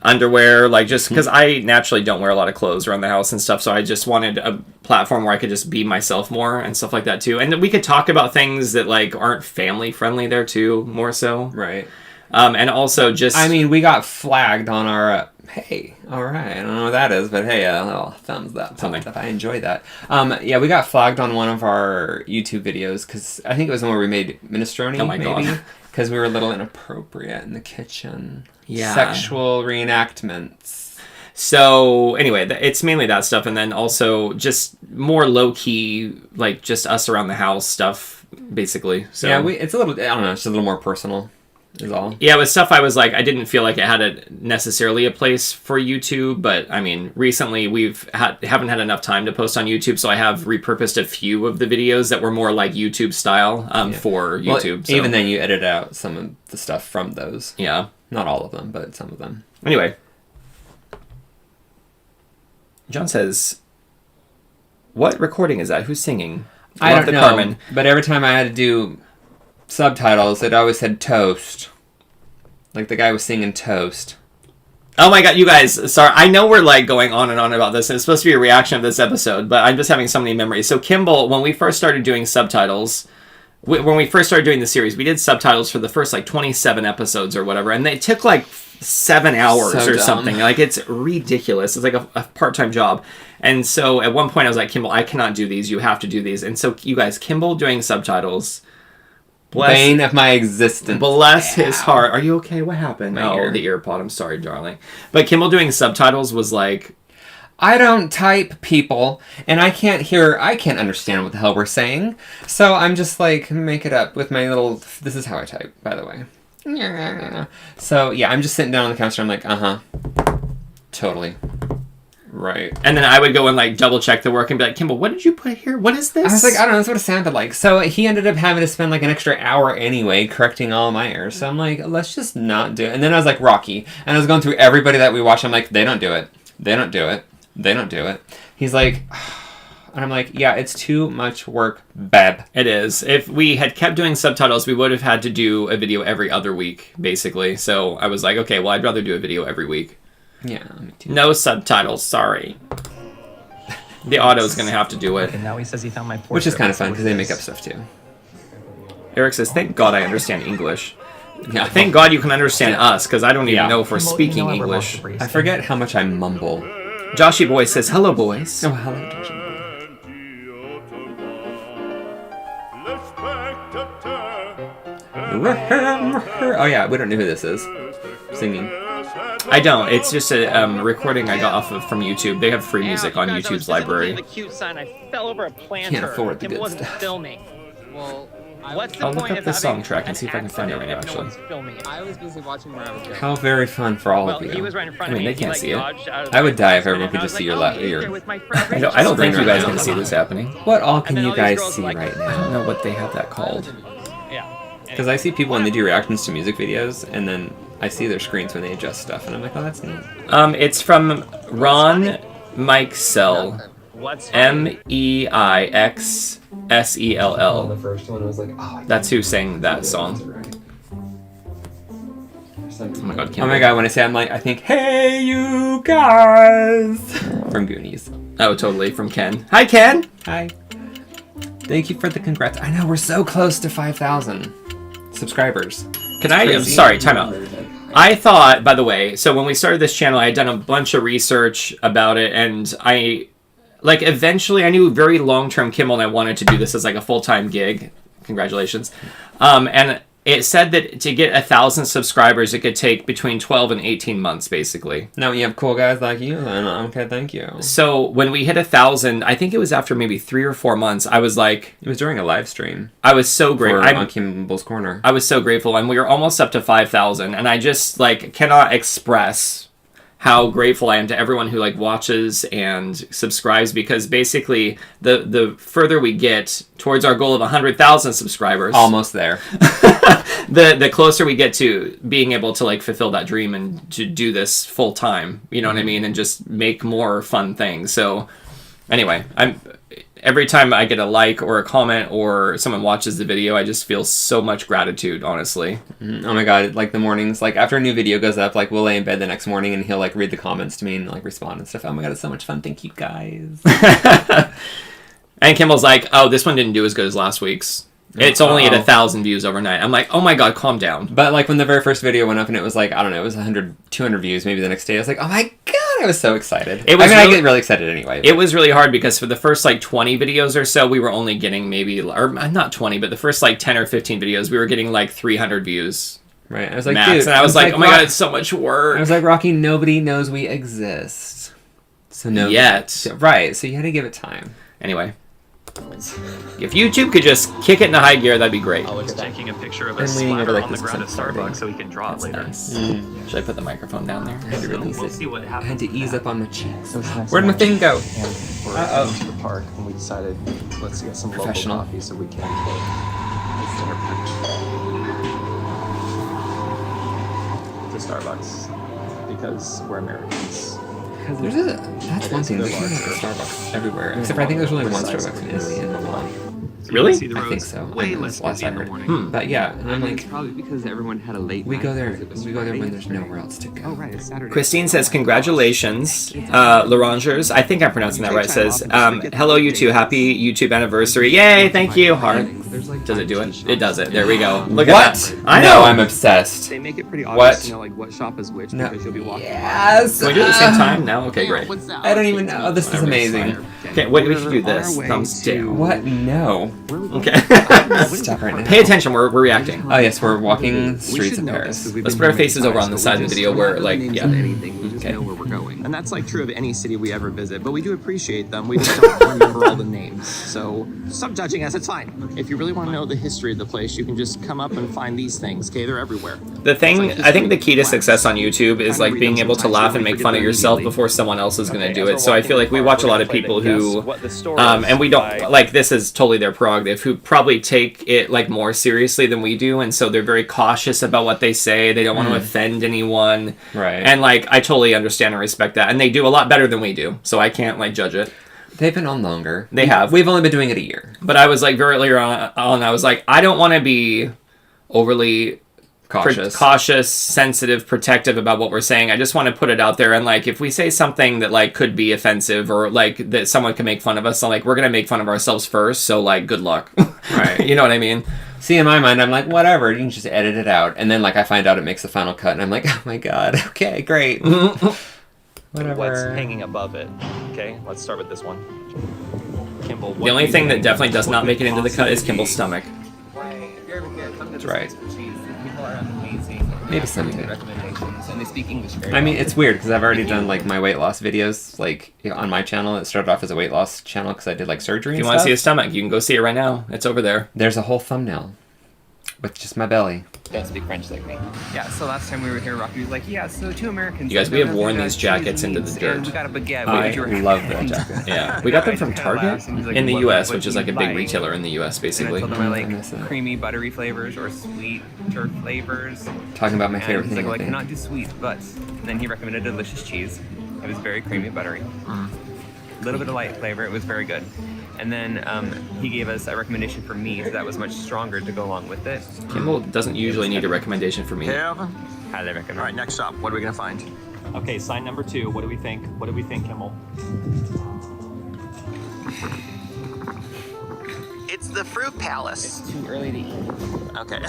S1: underwear,
S2: like just because I naturally don't wear a lot of clothes around the house and stuff, so I just wanted a platform where I could just be myself more and stuff like that too. And we could talk about things that like aren't family friendly there too, more so.
S1: Right.
S2: And also just...
S1: I mean, we got flagged on our... hey, all right. I don't know what that is, but hey, a little thumbs up.
S2: Something.
S1: I enjoy that. Yeah, we got flagged on one of our YouTube videos because I think it was the one where we made minestrone.
S2: Oh my God.
S1: Because we were a little inappropriate in the kitchen.
S2: Yeah.
S1: Sexual reenactments.
S2: So anyway, it's mainly that stuff, and then also just more low key, like just us around the house stuff, basically. So
S1: yeah, it's a little. I don't know. It's a little more personal. Is all.
S2: Yeah, with stuff I was like, I didn't feel like it had necessarily a place for YouTube, but I mean, recently haven't had enough time to post on YouTube, so I have repurposed a few of the videos that were more like YouTube style for YouTube.
S1: Well, even then, you edit out some of the stuff from those.
S2: Yeah,
S1: not all of them, but some of them.
S2: Anyway, John says, "What recording is that? Who's singing?"
S1: I don't know. Carmen. But every time I had to do subtitles, it always said toast. Like the guy was singing toast.
S2: Oh my god, you guys, sorry. I know we're like going on and on about this, and it's supposed to be a reaction of this episode, but I'm just having so many memories. So Kimball, when we first started doing subtitles, when we first started doing the series, we did subtitles for the first like 27 episodes or whatever, and they took like 7 hours or something. Like, it's ridiculous. It's like a part-time job. And so at one point I was like, Kimball, I cannot do these. You have to do these. And so you guys, Kimball doing subtitles...
S1: Bane of my existence.
S2: Bless his heart. Are you okay? What happened? The ear pod. I'm sorry, darling. But Kimball doing subtitles was like...
S1: I don't type, people, and I can't understand what the hell we're saying. So I'm just like, make it up with my little... This is how I type, by the way. So yeah, I'm just sitting down on the couch and I'm like, totally. Right.
S2: And then I would go and like double check the work and be like, Kimball, what did you put here? What is this?
S1: I was like, I don't know, that's what it sounded like. So he ended up having to spend like an extra hour anyway correcting all my errors. So I'm like, let's just not do it. And then I was like, Rocky. And I was going through everybody that we watch. I'm like, they don't do it. They don't do it. They don't do it. He's like, and I'm like, yeah, it's too much work, babe.
S2: It is. If we had kept doing subtitles, we would have had to do a video every other week, basically. So I was like, okay, well, I'd rather do a video every week.
S1: Yeah, me too.
S2: No subtitles, sorry. The auto's going to have to do it.
S6: And now he says he found my portrait.
S1: Which is kind of fun because they make up stuff too.
S2: Eric says, thank God I understand English. Yeah, thank God you can understand us, because I don't even know if we're speaking English.
S1: I forget how much I mumble.
S2: Joshy Boy says, hello, boys.
S1: Oh, hello, Joshy Boy. Oh yeah, we don't know who this is singing.
S2: I don't. It's just a recording I got off of from YouTube. They have free music on
S5: Guys, I was
S2: YouTube's library.
S5: The cute sign. I fell over a planter.
S1: Can't afford the
S5: It
S1: good
S5: wasn't
S1: stuff.
S5: filming. Well, what's the
S2: I'll look
S5: point
S2: up
S5: of
S2: this
S5: having
S2: song track and see if I can find it right now,
S5: accident if no
S2: actually.
S5: one's filming it?
S10: I was busy watching where I was going.
S1: How very fun for all
S5: Well,
S1: of you.
S5: he was right in front
S2: I mean,
S5: of me.
S2: they can't
S5: He,
S2: see it.
S5: dodged out of the
S1: I would
S5: way
S1: die if
S5: for a
S1: everyone
S5: minute,
S1: could
S5: and I
S1: just
S5: was
S1: see your
S5: like,
S1: lap.
S5: oh,
S1: Your...
S5: here with my friend
S2: I don't think
S5: Rachel.
S2: you guys can see this happening.
S1: What all can
S5: And then
S1: you
S5: all these
S1: guys
S5: girls
S1: see
S5: like-
S1: right
S2: I
S1: now?
S2: don't know what they have that called.
S5: Yeah.
S1: Because I see people when they do reactions to music videos, and then I see their screens when they adjust stuff, and I'm like, oh, that's neat.
S2: It's from Ron Meixell.
S5: What's
S2: Meixsell.
S10: The first one, I was like, oh,
S2: That's who sang that song. Oh my God,
S1: Oh my god, when I say I'm like, I think, hey, you guys! From Goonies.
S2: Oh, totally, from Ken. Hi, Ken!
S1: Hi. Thank you for the congrats. I know, we're so close to 5,000 subscribers.
S2: Can I, sorry, time out. I thought, by the way, so when we started this channel, I had done a bunch of research about it, and eventually I knew very long-term Kimball and I wanted to do this as like a full-time gig. Congratulations. And it said that to get 1,000 subscribers, it could take between 12 and 18 months, basically.
S1: Now you have cool guys like you, then okay, thank you.
S2: So when we hit 1,000, I think it was after maybe 3 or 4 months, I was like...
S1: It was during a live stream.
S2: I was so grateful.
S1: On Kimball's Corner.
S2: I was so grateful, and we were almost up to 5,000, and I just, like, cannot express how grateful I am to everyone who, like, watches and subscribes, because basically the further we get towards our goal of 100,000 subscribers...
S1: Almost there.
S2: the closer we get to being able to, like, fulfill that dream and to do this full time, you know what I mean, and just make more fun things. So, anyway, every time I get a like or a comment or someone watches the video, I just feel so much gratitude, honestly.
S1: Oh my god, like the mornings, like after a new video goes up, like we'll lay in bed the next morning and he'll like read the comments to me and like respond and stuff. Oh my god, it's so much fun. Thank you guys.
S2: And Kimball's like, oh, this one didn't do as good as last week's. It's only at 1,000 views overnight. I'm like, oh my god, calm down.
S1: But like when the very first video went up and it was like, I don't know, it was 100, 200 views maybe the next day, I was like, oh my god, I was so excited. I get really excited anyway.
S2: It was really hard because for the first like 20 videos or so, we were only getting maybe, or not 20, but the first like 10 or 15 videos, we were getting like 300 views.
S1: Right. I was like,
S2: max.
S1: dude.
S2: And I was like, oh my god, it's so much work.
S1: I was like, Rocky, nobody knows we exist. So no.
S2: Yet.
S1: Right. So you had to give it time.
S2: Anyway. If YouTube could just kick it into high gear, that'd be great.
S6: Oh, it's taking a picture of a
S1: And leaning over
S6: splatter
S1: like
S6: on the
S1: this
S6: ground at
S1: something.
S6: Starbucks so we can draw it later.
S2: Nice. Should I put the microphone down there?
S1: I had to release
S6: We'll
S1: it.
S6: see what
S1: I
S6: happens.
S1: had to ease up on my cheeks.
S10: It was nice
S1: Where'd my
S10: lunch,
S1: thing go?
S10: And we're heading to the park, and we decided let's get some local
S1: Professional.
S10: coffee so we can to Starbucks because we're Americans.
S1: That's one thing. There's not like a Starbucks everywhere. Except for I think there's only one Starbucks in Italy in Milan.
S2: Really?
S6: See the
S1: I
S6: roads
S1: think so.
S6: way
S1: I know,
S6: less
S1: last
S6: busy
S1: I
S6: in the
S1: heard.
S6: morning.
S1: But yeah, and I'm
S10: It's
S1: like,
S10: probably because everyone had a late
S1: we
S10: night
S1: go there.
S10: because it was
S1: We go there when
S10: raining
S1: there's
S10: today.
S1: nowhere else to go.
S10: Oh right, it's Saturday.
S2: Christine says, congratulations, Larangers. I think I'm pronouncing that right. Says, hello, you two. Happy YouTube anniversary. Yay, thank you. Heart. Does it do it? It does it. There we go. Look at that. I know.
S1: No, I'm obsessed.
S10: They make it pretty obvious
S1: What?
S10: to know like what shop is which
S1: No.
S10: because you'll be walking.
S1: Yes.
S2: Can we do it at the same time now? Okay, great.
S1: I don't even know. This is amazing.
S2: Okay, wait, we should do this. Thumbs down.
S1: What? No.
S2: Okay.
S1: Stop right now.
S2: Pay attention, we're reacting.
S1: Oh, yes, we're walking the streets of Paris.
S2: Let's put our faces over on the side of the video where, like, yeah.
S6: Okay. Know where we're going. And that's like true of any city we ever visit, but we do appreciate them. We just don't remember all the names. So stop judging us, it's fine. If you really want to know the history of the place, you can just come up and find these things, okay? They're everywhere.
S2: The thing, I think the key to success on YouTube is like being able to laugh and make fun of yourself before someone else is going to do it. So I feel like we watch a lot of people who, and we don't, like, this is totally their prerogative, who probably take it like more seriously than we do. And so they're very cautious about what they say. They don't want to offend anyone.
S1: Right.
S2: And like, I totally understand and respect that. And they do a lot better than we do. So I can't like judge it.
S1: They've been on longer.
S2: They have.
S1: We've only been doing it a year.
S2: But I was like very earlier on, I was like, I don't want to be overly cautious, sensitive, protective about what we're saying. I just want to put it out there. And like, if we say something that like could be offensive or like that someone can make fun of us, so like we're going to make fun of ourselves first. So like, good luck.
S1: Right.
S2: You know what I mean?
S1: See, in my mind, I'm like, whatever. You can just edit it out. And then like I find out it makes the final cut and I'm like, oh my God. Okay, great. Whatever.
S5: What's hanging above it? Okay, let's start with this one. Kimball.
S2: The only thing that definitely does not make it into the cut is Kimball's stomach.
S1: That's right.
S10: People are amazing.
S1: Maybe someday.
S10: Recommendations, and they speak English very
S1: I mean,
S10: well.
S1: it's weird because I've already done like my weight loss videos like on my channel. It started off as a weight loss channel because I did like surgery.
S2: If you
S1: and
S2: want to
S1: stuff.
S2: see his stomach, you can go see it right now. It's over there.
S1: There's a whole thumbnail with just my belly.
S10: Don't speak French like me.
S11: Yeah, so last time we were here, Rocky was like, yeah, so 2 Americans.
S2: You guys, we have worn these jackets into the dirt.
S11: And we got a baguette.
S1: I
S11: with
S1: love that jacket.
S2: Yeah, we got them from
S11: I kinda
S2: Target
S11: laughed and he's like,
S2: in the
S11: "What-
S2: U.S.,
S11: what
S2: which is
S11: do
S2: like a
S11: you
S2: big
S11: like?"
S2: retailer in the U.S.
S11: And I
S2: basically.
S11: told him I
S1: I
S11: like
S1: miss that.
S11: creamy, buttery flavors or sweeter flavors.
S1: Talking about my
S11: And
S1: favorite
S11: he's
S1: thing.
S11: like, well,
S1: I
S11: I
S1: think.
S11: cannot do sweet, but and then he recommended delicious cheese. It was very creamy, buttery. A little bit of light flavor. It was very good. And then he gave us a recommendation for meat that was much stronger to go along with it.
S2: Kimball doesn't usually need a recommendation from me.
S11: Highly recommend.
S6: All right, next up, what are we gonna find?
S5: Okay, sign number 2. What do we think? What do we think, Kimball?
S12: It's the Fruit Palace.
S10: Too early to eat.
S6: Okay,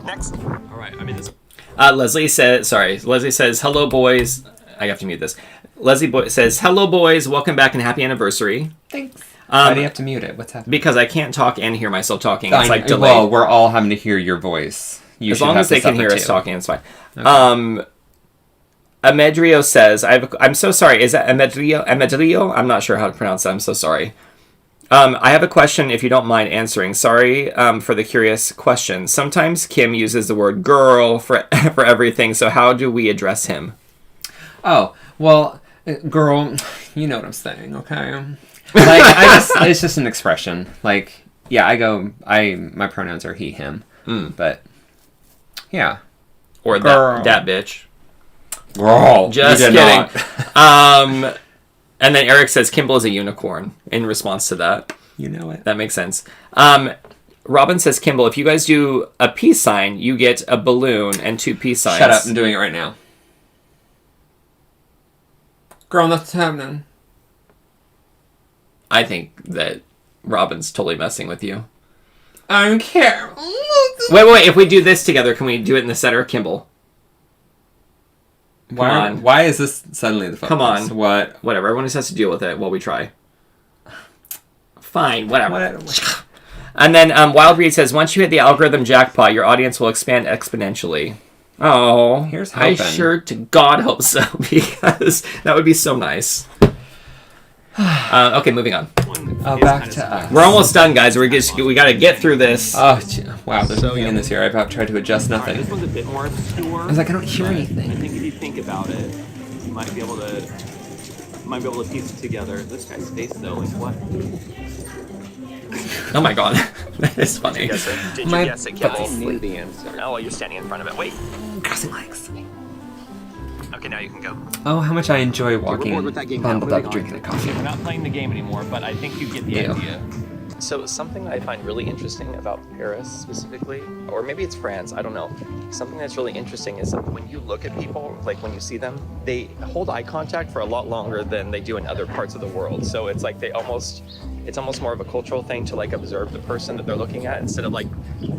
S6: next.
S5: All right, I mean this.
S2: Leslie says, hello boys. I have to mute this. Says, hello boys, welcome back and happy anniversary.
S1: Thanks. Why do you have to mute it? What's happening?
S2: Because I can't talk and hear myself talking. It's like delayed.
S1: Well, we're all having to hear your voice.
S2: As long as they can hear us talking, it's fine.
S1: Okay.
S2: Amedrio says, I'm so sorry. Is that Amedrio? I'm not sure how to pronounce that. I'm so sorry. I have a question if you don't mind answering. Sorry for the curious question. Sometimes Kim uses the word girl for everything, so how do we address him?
S1: Oh, well, girl, you know what I'm saying, okay? Like, it's just an expression. Like, yeah, my pronouns are he, him. But, yeah.
S2: Or
S1: girl.
S2: that bitch.
S1: Girl.
S2: Just kidding. And then Eric says Kimball is a unicorn in response to that.
S1: You know it.
S2: That makes sense. Robin says, Kimball, if you guys do a peace sign, you get a balloon and 2 peace signs.
S1: Shut up. I'm doing it right now. Girl, nothing's happening.
S2: I think that Robin's totally messing with you.
S1: I don't care.
S2: Wait. If we do this together, can we do it in the center of Kimball?
S1: Why is this suddenly the focus?
S2: Come on.
S1: What?
S2: Whatever. Everyone just has to deal with it while we try. Fine. Whatever. And then Wild Reed says, once you hit the algorithm jackpot, your audience will expand exponentially. Oh,
S1: here's
S2: I
S1: hoping.
S2: sure to God hope so, because that would be so nice. Okay, moving on.
S1: Back to us.
S2: We're almost done, guys. We got to get through this.
S1: Oh, wow. There's nothing in this here. I've tried to adjust nothing.
S5: This one's a bit more obscure.
S1: I was like, I don't hear anything.
S5: I think if you think about it, you might be able to piece it together. This guy's face, though, like what?
S2: Oh my God, that is funny.
S5: Did you guess it, Kimball? I knew the answer. Oh, well, you're standing in front of it. Wait.
S1: Crossing legs.
S5: Okay, now you can go.
S1: Oh, how much I enjoy walking bundled up,
S5: Moving
S1: drinking a
S5: on.
S1: coffee.
S5: We're not playing the game anymore, but I think you get the idea. So something I find really interesting about Paris specifically, or maybe it's France, I don't know. Something that's really interesting is that when you look at people, like when you see them, they hold eye contact for a lot longer than they do in other parts of the world. So it's like it's almost more of a cultural thing to like observe the person that they're looking at instead of like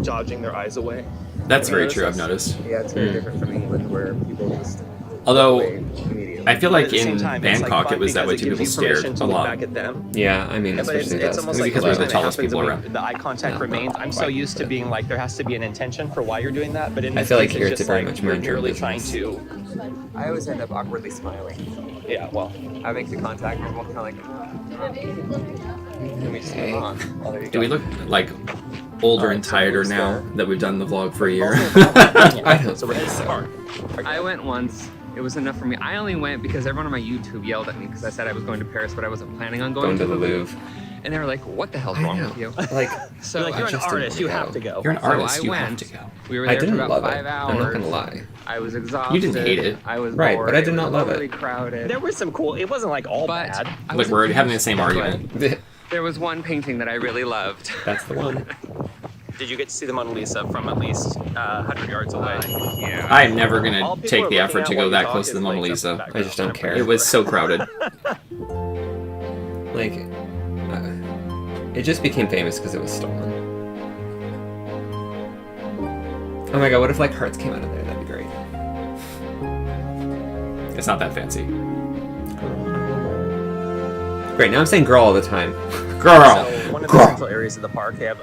S5: dodging their eyes away.
S2: That's very true, I've noticed.
S13: Yeah, it's very different from England where people just
S2: Although,
S13: immediately.
S2: I feel
S5: But
S2: like
S5: at the same
S2: in
S5: time, it's,
S2: Bangkok
S5: fun
S2: it was that
S5: because
S2: way too.
S5: gives
S2: People
S5: you permission
S2: stared
S5: to
S2: a
S5: look
S2: lot.
S5: back at them.
S1: Yeah, I mean,
S5: But
S1: especially
S5: it's almost like
S2: because we're the
S5: every time it
S2: tallest
S5: happens,
S2: people
S5: we-
S2: around.
S5: the eye contact remains. I'm so used to being like there has to be an intention for why you're doing that, but in
S1: I
S5: this
S1: feel like
S5: case,
S1: here
S5: it's
S1: it's
S5: just
S1: very
S5: like
S1: much more
S5: you're merely
S1: business.
S5: trying to.
S11: I always end up awkwardly smiling.
S5: Yeah, well,
S11: I make the contact and I'm kind of like, and we just move on. Oh, there you
S2: Do
S11: go.
S2: we look like older and tireder now that we've done the vlog for a year?
S1: I don't
S5: So we're gonna start.
S11: I went once. It was enough for me. I only went because everyone on my YouTube yelled at me because I said I was going to Paris, but I wasn't planning on going
S1: Going to the Louvre.
S11: And they were like, "What the hell's
S1: I
S11: wrong
S1: know.
S11: with you?"
S1: Like,
S11: So
S5: You're like, you're an
S1: just
S5: artist, you
S1: didn't
S5: have
S1: go.
S5: to go.
S2: You're an
S11: So
S2: artist.
S11: I
S2: You
S11: went.
S2: have to go.
S11: We were
S1: I
S11: there for
S1: didn't
S11: about
S1: love
S11: 5
S1: it.
S11: hours.
S1: I'm not gonna lie.
S11: I was exhausted.
S2: You didn't hate it.
S11: I was
S1: Right,
S11: bored.
S1: but I did
S11: It
S1: not
S11: was
S1: love it.
S11: overly crowded.
S5: There was some cool. It wasn't like all
S11: But
S5: bad.
S11: I
S2: Look,
S11: wasn't
S2: we're having the
S11: finished
S2: same
S11: with it.
S2: argument.
S11: There was one painting that I really loved.
S1: That's the one.
S5: Did you get to see the Mona Lisa from at least 100 yards away?
S11: Yeah.
S2: I'm never
S5: All
S2: gonna
S5: people
S2: take
S5: are
S2: the
S5: looking
S2: effort
S5: at
S2: to
S5: while
S2: go
S5: you
S2: that
S5: talk
S2: close to the
S5: is,
S2: Mona
S5: like, just
S2: Lisa.
S5: back
S1: I just don't care.
S2: It was so crowded.
S1: Like, it just became famous because it was stolen. Oh my god, what if like hearts came out of there? That'd be great.
S2: It's not that fancy.
S1: Great, now I'm saying girl all the time.
S2: Girl!
S5: So one of the central areas of the park, they have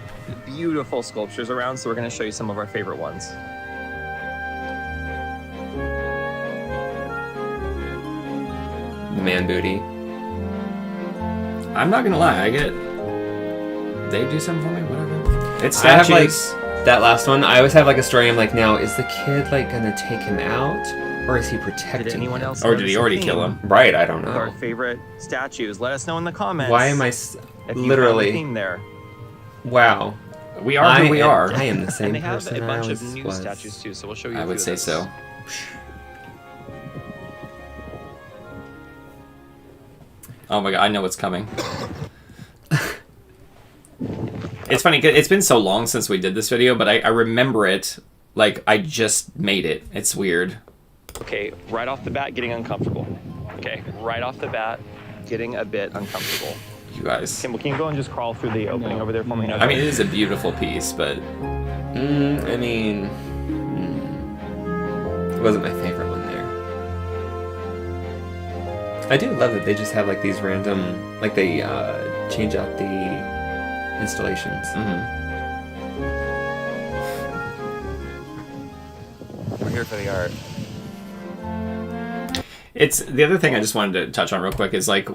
S5: beautiful sculptures around, so we're going to show you some of our favorite ones.
S1: The man booty.
S2: I'm not gonna lie, they do something for me, whatever. It's
S1: I have
S2: statues.
S1: like that last one. I always have like a story. I'm like, now is the kid like gonna take him out, or is he protecting?
S5: Did anyone
S1: him?
S5: else?
S2: Or did
S5: notice
S2: he
S5: a
S2: already
S5: theme
S2: kill him?
S1: Right, I don't
S5: with our
S1: know.
S5: favorite statues? Let us know in the comments.
S1: Why am I
S5: if you found a
S1: literally?
S5: theme there?
S1: Wow.
S2: We are who we are.
S1: I am the same
S5: And they have
S1: person
S5: a bunch
S1: I
S5: of
S1: always
S5: new
S1: was.
S5: statues too, so we'll show you.
S2: I
S5: a
S2: would
S5: few
S2: say
S5: of those.
S2: so. Oh my god, I know what's coming. It's funny, 'cause it's been so long since we did this video, but I remember it like I just made it. It's weird.
S5: Okay, right off the bat, getting uncomfortable. Okay, right off the bat, getting a bit uncomfortable.
S2: You guys.
S5: Can you go and just crawl through the opening over there for me?
S2: I mean, it is a beautiful piece, but
S1: I mean, it wasn't my favorite one there. I do love that they just have like these random, like they change out the installations.
S11: We're here for the art.
S2: it's the other thing I just wanted to touch on real quick is like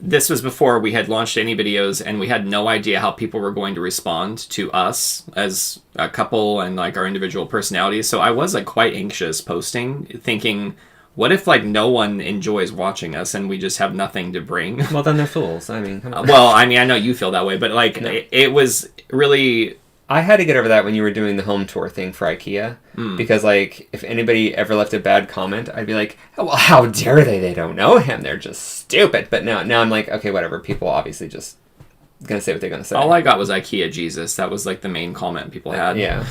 S2: this was before we had launched any videos, and we had no idea how people were going to respond to us as a couple and like our individual personalities. So I was like quite anxious posting, thinking, what if like no one enjoys watching us and we just have nothing to bring?
S1: Well, then they're fools. I mean, come on.
S2: Well, I mean, I know you feel that way, but like it was really.
S1: I had to get over that when you were doing the home tour thing for IKEA. Because, like, if anybody ever left a bad comment, I'd be like, oh, well, how dare they? They don't know him. They're just stupid. But now I'm like, okay, whatever. People obviously just gonna say what they're gonna say.
S2: All I got was IKEA Jesus. That was, like, the main comment people had.
S1: Yeah.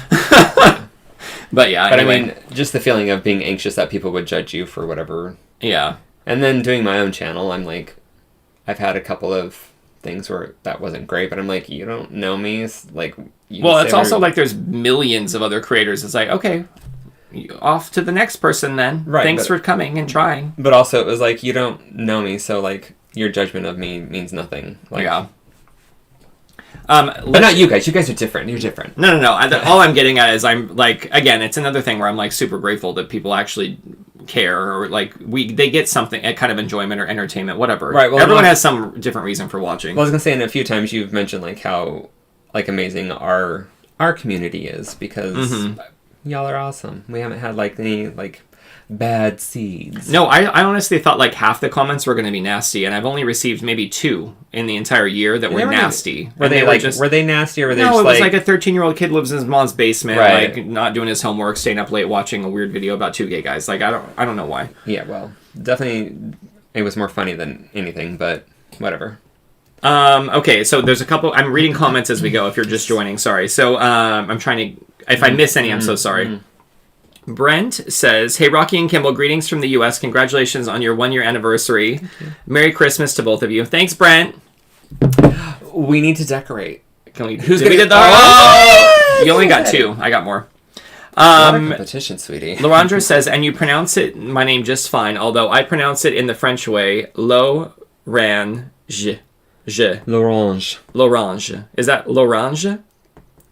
S2: But, yeah,
S1: But,
S2: anyway.
S1: I mean, just the feeling of being anxious that people would judge you for whatever.
S2: Yeah.
S1: And then doing my own channel, I'm like, I've had a couple of things where that wasn't great, but I'm like, you don't know me. Like,
S2: well, it's also like there's millions of other creators. It's like, okay, off to the next person then.
S1: Right,
S2: Thanks for coming and trying.
S1: But also, it was like, you don't know me, so like your judgment of me means nothing. Like,
S2: yeah.
S1: But not you guys. You guys are different. You're different.
S2: No. All I'm getting at is I'm like, again, it's another thing where I'm like super grateful that people actually care, or like they get something, a kind of enjoyment or entertainment, whatever.
S1: Right. Well,
S2: everyone has some different reason for watching.
S1: Well, I was gonna say, in a few times you've mentioned like how like amazing our community is, because y'all are awesome. We haven't had like any like bad seeds.
S2: No, I honestly thought like half the comments were going to be nasty, and I've only received maybe 2 in the entire year that were nasty.
S1: Were they were they nasty, or were they
S2: No,
S1: just
S2: it was like a 13-year-old kid lives in his mom's basement,
S1: Right.
S2: like not doing his homework, staying up late watching a weird video about 2 gay guys. Like I don't know why.
S1: Yeah, well, definitely it was more funny than anything, but whatever.
S2: Okay, so there's a couple. I'm reading comments as we go. If you're just joining, sorry. So I'm trying to. If I miss any, I'm so sorry. Brent says, "Hey, Rocky and Kimball, greetings from the U.S. Congratulations on your 1-year anniversary. Merry Christmas to both of you." Thanks, Brent.
S1: We need to decorate.
S2: Can we?
S1: Who's
S2: did we
S1: gonna?
S2: get the? Oh! You only got 2. I got more.
S1: Competition, sweetie.
S2: Laurandra says, and you pronounce my name just fine, although I pronounce it in the French way, Lorange. Lorange. Is that Lorange?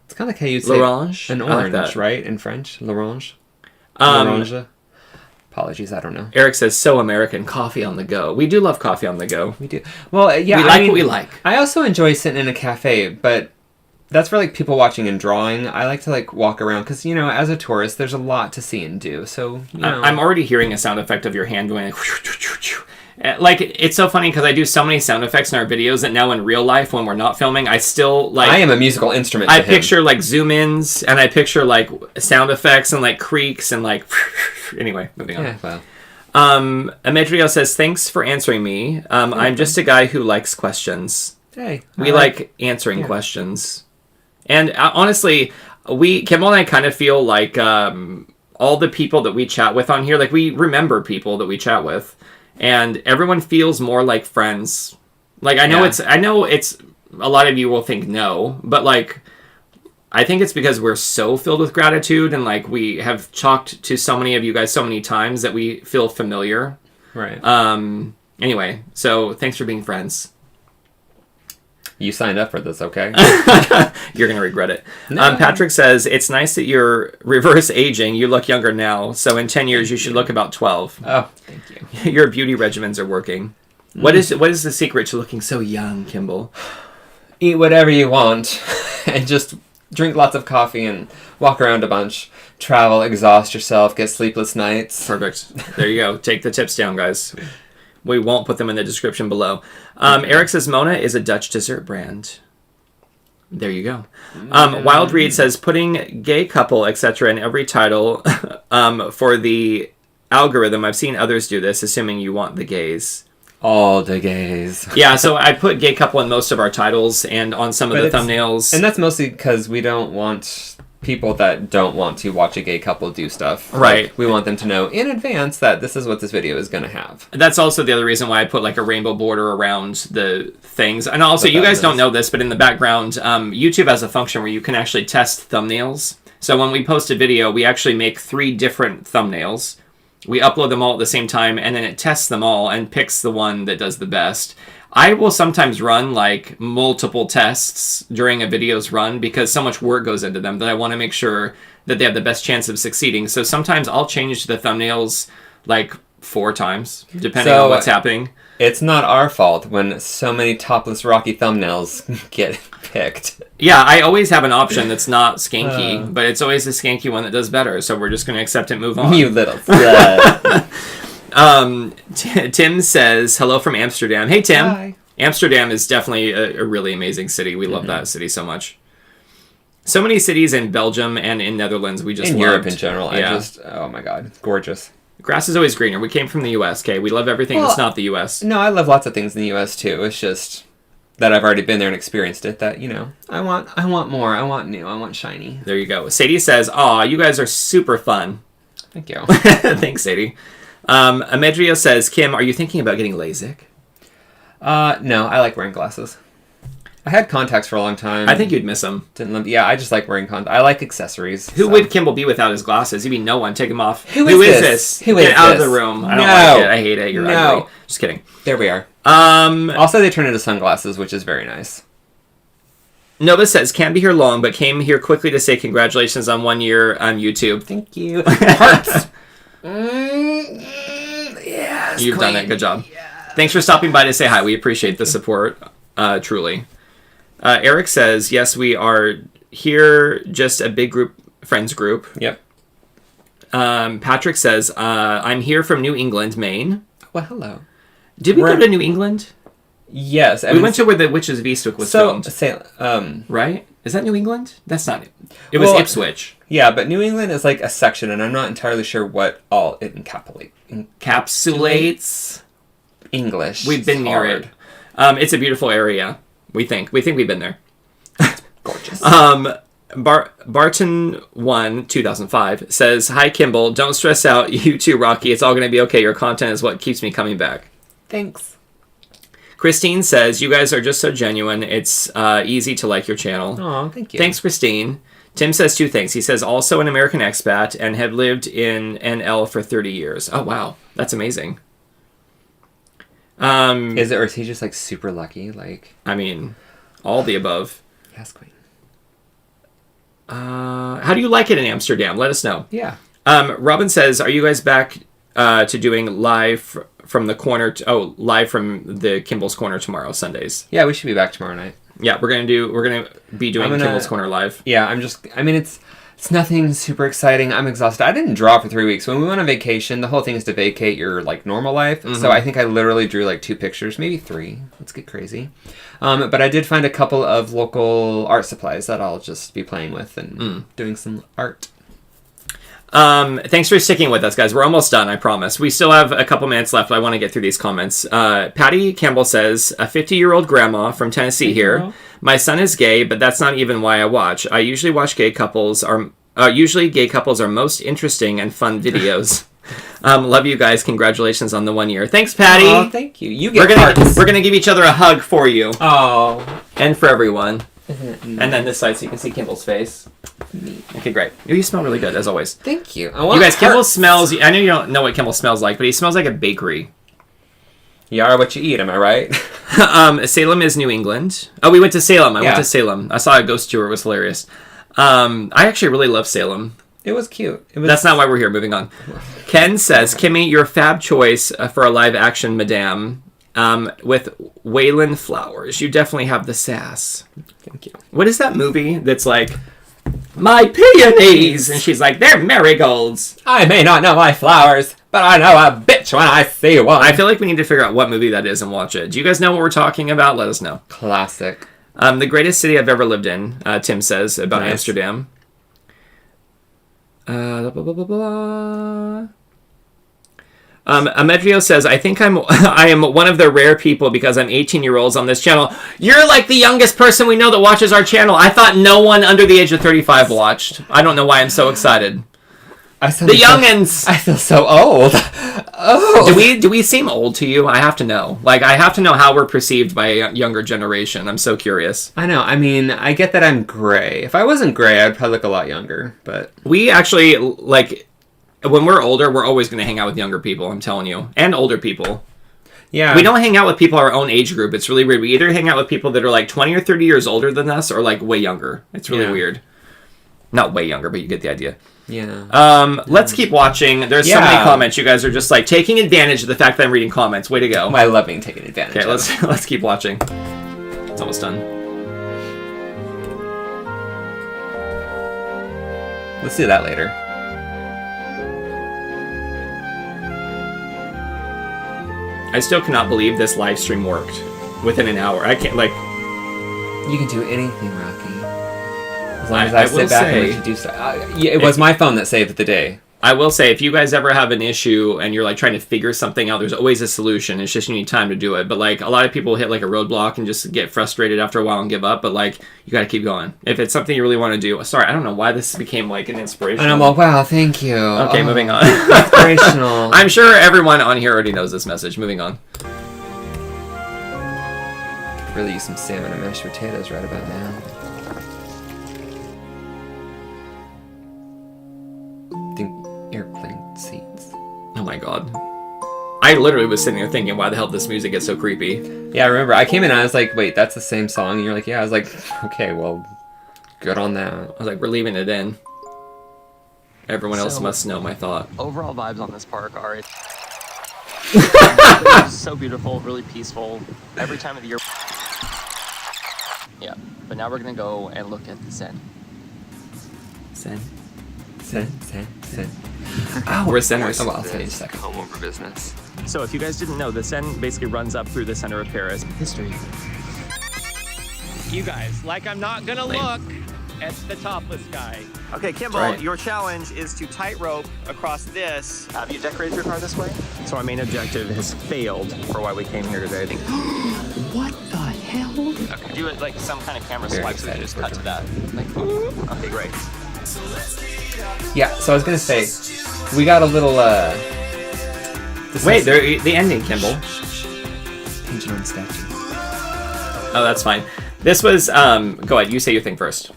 S1: It's kind of like how you'd say
S2: Lorange?
S1: an
S2: I like
S1: orange,
S2: that.
S1: right? In French, Lorange. Lorange. Apologies, I don't know.
S2: Eric says, so American, coffee on the go. We do love coffee on the go.
S1: We do. Well, yeah.
S2: We like what we like.
S1: I also enjoy sitting in a cafe, but that's for like people watching and drawing. I like to like walk around because, you know, as a tourist, there's a lot to see and do. So, you know.
S2: I'm already hearing a sound effect of your hand going like, it's so funny because I do so many sound effects in our videos that now in real life when we're not filming, I still like...
S1: I am a musical instrument to him.
S2: picture like zoom ins and I picture like sound effects and like creaks and like... Anyway, moving on.
S1: Yeah, well.
S2: Ametrio says, thanks for answering me. I'm just a guy who likes questions.
S1: Hey.
S2: We like answering questions. And honestly, Kimball and I kind of feel like all the people that we chat with on here, like we remember people that we chat with. And everyone feels more like friends. Like, I know it's a lot of you will think no, but like, I think it's because we're so filled with gratitude and like we have talked to so many of you guys so many times that we feel familiar.
S1: Right.
S2: Anyway, so thanks for being friends.
S1: You signed up for this, okay?
S2: You're going to regret it.
S1: No.
S2: Patrick says, it's nice that you're reverse aging. You look younger now. So in 10 years, you should look about 12.
S1: Oh, thank you.
S2: Your beauty regimens are working. What is the secret to looking so young, Kimball?
S1: Eat whatever you want and just drink lots of coffee and walk around a bunch. Travel, exhaust yourself, get sleepless nights.
S2: Perfect. There you go. Take the tips down, guys. We won't put them in the description below. Eric says Mona is a Dutch dessert brand. There you go. Wild Reed says putting gay couple, etc. in every title for the algorithm. I've seen others do this, assuming you want the gays.
S1: All the gays.
S2: Yeah, so I put gay couple in most of our titles and on some of the thumbnails.
S1: And that's mostly because we don't want people that don't want to watch a gay couple do stuff.
S2: Right.
S1: Like, we want them to know in advance that this is what this video is going to have.
S2: That's also the other reason why I put like a rainbow border around the things. And also, you guys don't know this, but in the background, YouTube has a function where you can actually test thumbnails. So when we post a video, we actually make 3 different thumbnails. We upload them all at the same time, and then it tests them all and picks the one that does the best. I will sometimes run like multiple tests during a video's run because so much work goes into them that I want to make sure that they have the best chance of succeeding. So sometimes I'll change the thumbnails like 4 times, depending on what's happening.
S1: It's not our fault when so many topless Rocky thumbnails get picked.
S2: Yeah, I always have an option that's not skanky, but it's always the skanky one that does better. So we're just going to accept it and move on.
S1: You little slut.
S2: Tim says, hello from Amsterdam. Hey, Tim.
S1: Hi.
S2: Amsterdam is definitely a really amazing city. We love that city so much. So many cities in Belgium and in Netherlands we just
S1: in
S2: loved.
S1: Europe in general.
S2: Yeah.
S1: Oh my god, it's gorgeous.
S2: Grass is always greener. We came from the U.S., okay? We love everything that's not the U.S.
S1: No, I love lots of things in the U.S. too. It's just that I've already been there and experienced it that, you know, I want more. I want new. I want shiny.
S2: There you go. Sadie says, aw, you guys are super fun.
S1: Thank you.
S2: Thanks, Sadie. Amedria says, Kim, are you thinking about getting LASIK?
S1: No, I like wearing glasses. I had contacts for a long time.
S2: I think you'd miss them.
S1: Yeah, I just like wearing contacts. I like accessories.
S2: Who would Kimball be without his glasses? He'd be no one. Take them off.
S1: Who is this?
S2: Get out of the room. I don't like it. I hate it. You're ugly. Just kidding.
S1: There we are. Also, they turn into sunglasses, which is very nice.
S2: Nova says, can't be here long, but came here quickly to say congratulations on 1 year on YouTube.
S1: Thank you. Hearts.
S2: Yes, you've done it. Good job. Yeah. Thanks for stopping by to say hi. We appreciate the support, truly. Eric says, yes, we are here, just a big friends group.
S1: Yep.
S2: Patrick says, I'm here from New England, Maine.
S1: Well, hello.
S2: Did we go to New England?
S1: Yes.
S2: We went to where the Witch's Veastwick was filmed. Right? Is that New England? That's not it. It was Ipswich.
S1: Yeah, but New England is like a section, and I'm not entirely sure what all it
S2: encapsulates.
S1: English.
S2: We've been near it. It's a beautiful area. We think we've been there.
S1: Gorgeous.
S2: Barton 1 2005 says, hi Kimball, don't stress out. You too, Rocky. It's all going to be okay. Your content is what keeps me coming back.
S1: Thanks.
S2: Christine says, you guys are just so genuine. It's easy to like your channel.
S1: Oh, thank you.
S2: Thanks, Christine. Tim says 2 things. He says, also an American expat and have lived in NL for 30 years. Oh, wow. That's amazing.
S1: Is it, or is he just like super lucky? Like,
S2: I mean, all the above.
S1: Yes, queen.
S2: How do you like it in Amsterdam? Let us know.
S1: Yeah.
S2: Robin says, are you guys back to doing live from the corner? Live from the Kimball's Corner tomorrow, Sundays.
S1: Yeah, we should be back tomorrow night.
S2: Yeah, we're gonna be doing Kimball's Corner live.
S1: Yeah, it's nothing super exciting. I'm exhausted. I didn't draw for 3 weeks. When we went on vacation, the whole thing is to vacate your like normal life.
S2: Mm-hmm.
S1: So I think I literally drew like 2 pictures, maybe 3. Let's get crazy. But I did find a couple of local art supplies that I'll just be playing with and doing some art.
S2: Thanks for sticking with us, guys. We're almost done, I promise. We still have a couple minutes left. I want to get through these comments. Patty Campbell says, a 50-year-old grandma from Tennessee here. My son is gay, but that's not even why I watch. I usually watch gay couples are most interesting and fun videos. Love you guys. Congratulations on the 1 year. Thanks, Patty.
S1: Oh, thank you. You get hearts.
S2: We're gonna give each other a hug for you.
S1: Oh.
S2: And for everyone. And then this side so you can see Kimball's face. Okay, great. You smell really good, as always.
S1: Thank you.
S2: You guys, Kimball smells... I know you don't know what Kimball smells like, but he smells like a bakery.
S1: You are what you eat, am I right?
S2: Salem is New England. Oh, we went to Salem. I went to Salem. I saw a ghost tour. It was hilarious. I actually really love Salem.
S1: It was cute.
S2: That's not why we're here. Moving on. Ken says, Kimmy, your fab choice for a live-action Madame with Waylon Flowers. You definitely have the sass.
S1: Thank you.
S2: What is that movie that's like, my peonies? And she's like, they're marigolds.
S1: I may not know my flowers, but I know a bitch when I see one.
S2: I feel like we need to figure out what movie that is and watch it. Do you guys know what we're talking about? Let us know.
S1: Classic.
S2: The greatest city I've ever lived in, Tim says about Amsterdam. Amedrio says, I think I am one of the rare people because I'm 18-year-olds on this channel. You're like the youngest person we know that watches our channel. I thought no one under the age of 35 watched. I don't know why I'm so excited. The youngins!
S1: I feel so old. Oh.
S2: Do we seem old to you? I have to know. Like, I have to know how we're perceived by a younger generation. I'm so curious.
S1: I know. I mean, I get that I'm gray. If I wasn't gray, I'd probably look a lot younger. But
S2: we actually, like, when we're older, we're always going to hang out with younger people, I'm telling you. And older people.
S1: Yeah.
S2: We don't hang out with people our own age group. It's really weird. We either hang out with people that are like 20 or 30 years older than us or like way younger. It's really weird. Not way younger, but you get the idea.
S1: Yeah.
S2: Let's keep watching. There's so many comments. You guys are just like taking advantage of the fact that I'm reading comments. Way to go.
S1: I love being taken advantage of.
S2: Okay, let's keep watching. It's almost done.
S1: Let's do that later.
S2: I still cannot believe this live stream worked within an hour. I can't, like...
S1: You can do anything, Rocky. As long as I sit back and let you do stuff. It was my phone that saved the day.
S2: I will say, if you guys ever have an issue and you're like trying to figure something out, there's always a solution. It's just you need time to do it. But like a lot of people hit like a roadblock and just get frustrated after a while and give up. But like you got to keep going. If it's something you really want to do. Sorry, I don't know why this became like an inspiration.
S1: And I'm like, wow, thank you.
S2: Okay, moving on.
S1: Inspirational.
S2: I'm sure everyone on here already knows this message. Moving on.
S1: Really use some salmon and mashed potatoes right about now. Airplane seats.
S2: Oh my god. I literally was sitting there thinking, why the hell did this music get so creepy?
S1: Yeah, I remember. I came in and I was like, wait, that's the same song? And you're like, yeah. I was like, okay, well, good on that.
S2: I was like, we're leaving it in. Everyone else must know my thought.
S6: Overall vibes on this park are so beautiful, really peaceful. Every time of the year. Yeah, but now we're gonna go and look at the Seine.
S1: Seine.
S2: Oh, we're Seiners.
S1: Oh, well, I'll tell you in a second.
S10: Home over business.
S6: So if you guys didn't know, the Seine basically runs up through the center of Paris. History.
S5: You guys, like I'm not gonna look at the topless guy. Okay, Kimball,
S6: Right.
S5: your challenge is to tightrope across this.
S6: Have you decorated your car this way? So our main objective has failed for why we came here today.
S10: What the hell?
S6: Okay, do it like some kind of camera
S1: Very
S6: swipe so we can
S1: excited
S6: just
S1: for
S6: cut
S1: it.
S6: to that. Like, okay, great.
S1: Yeah, so I was gonna say, we got a little,
S2: Wait, the ending, Kimball.
S1: Painted on statues.
S2: Oh, that's fine. This was, go ahead, you say your thing first.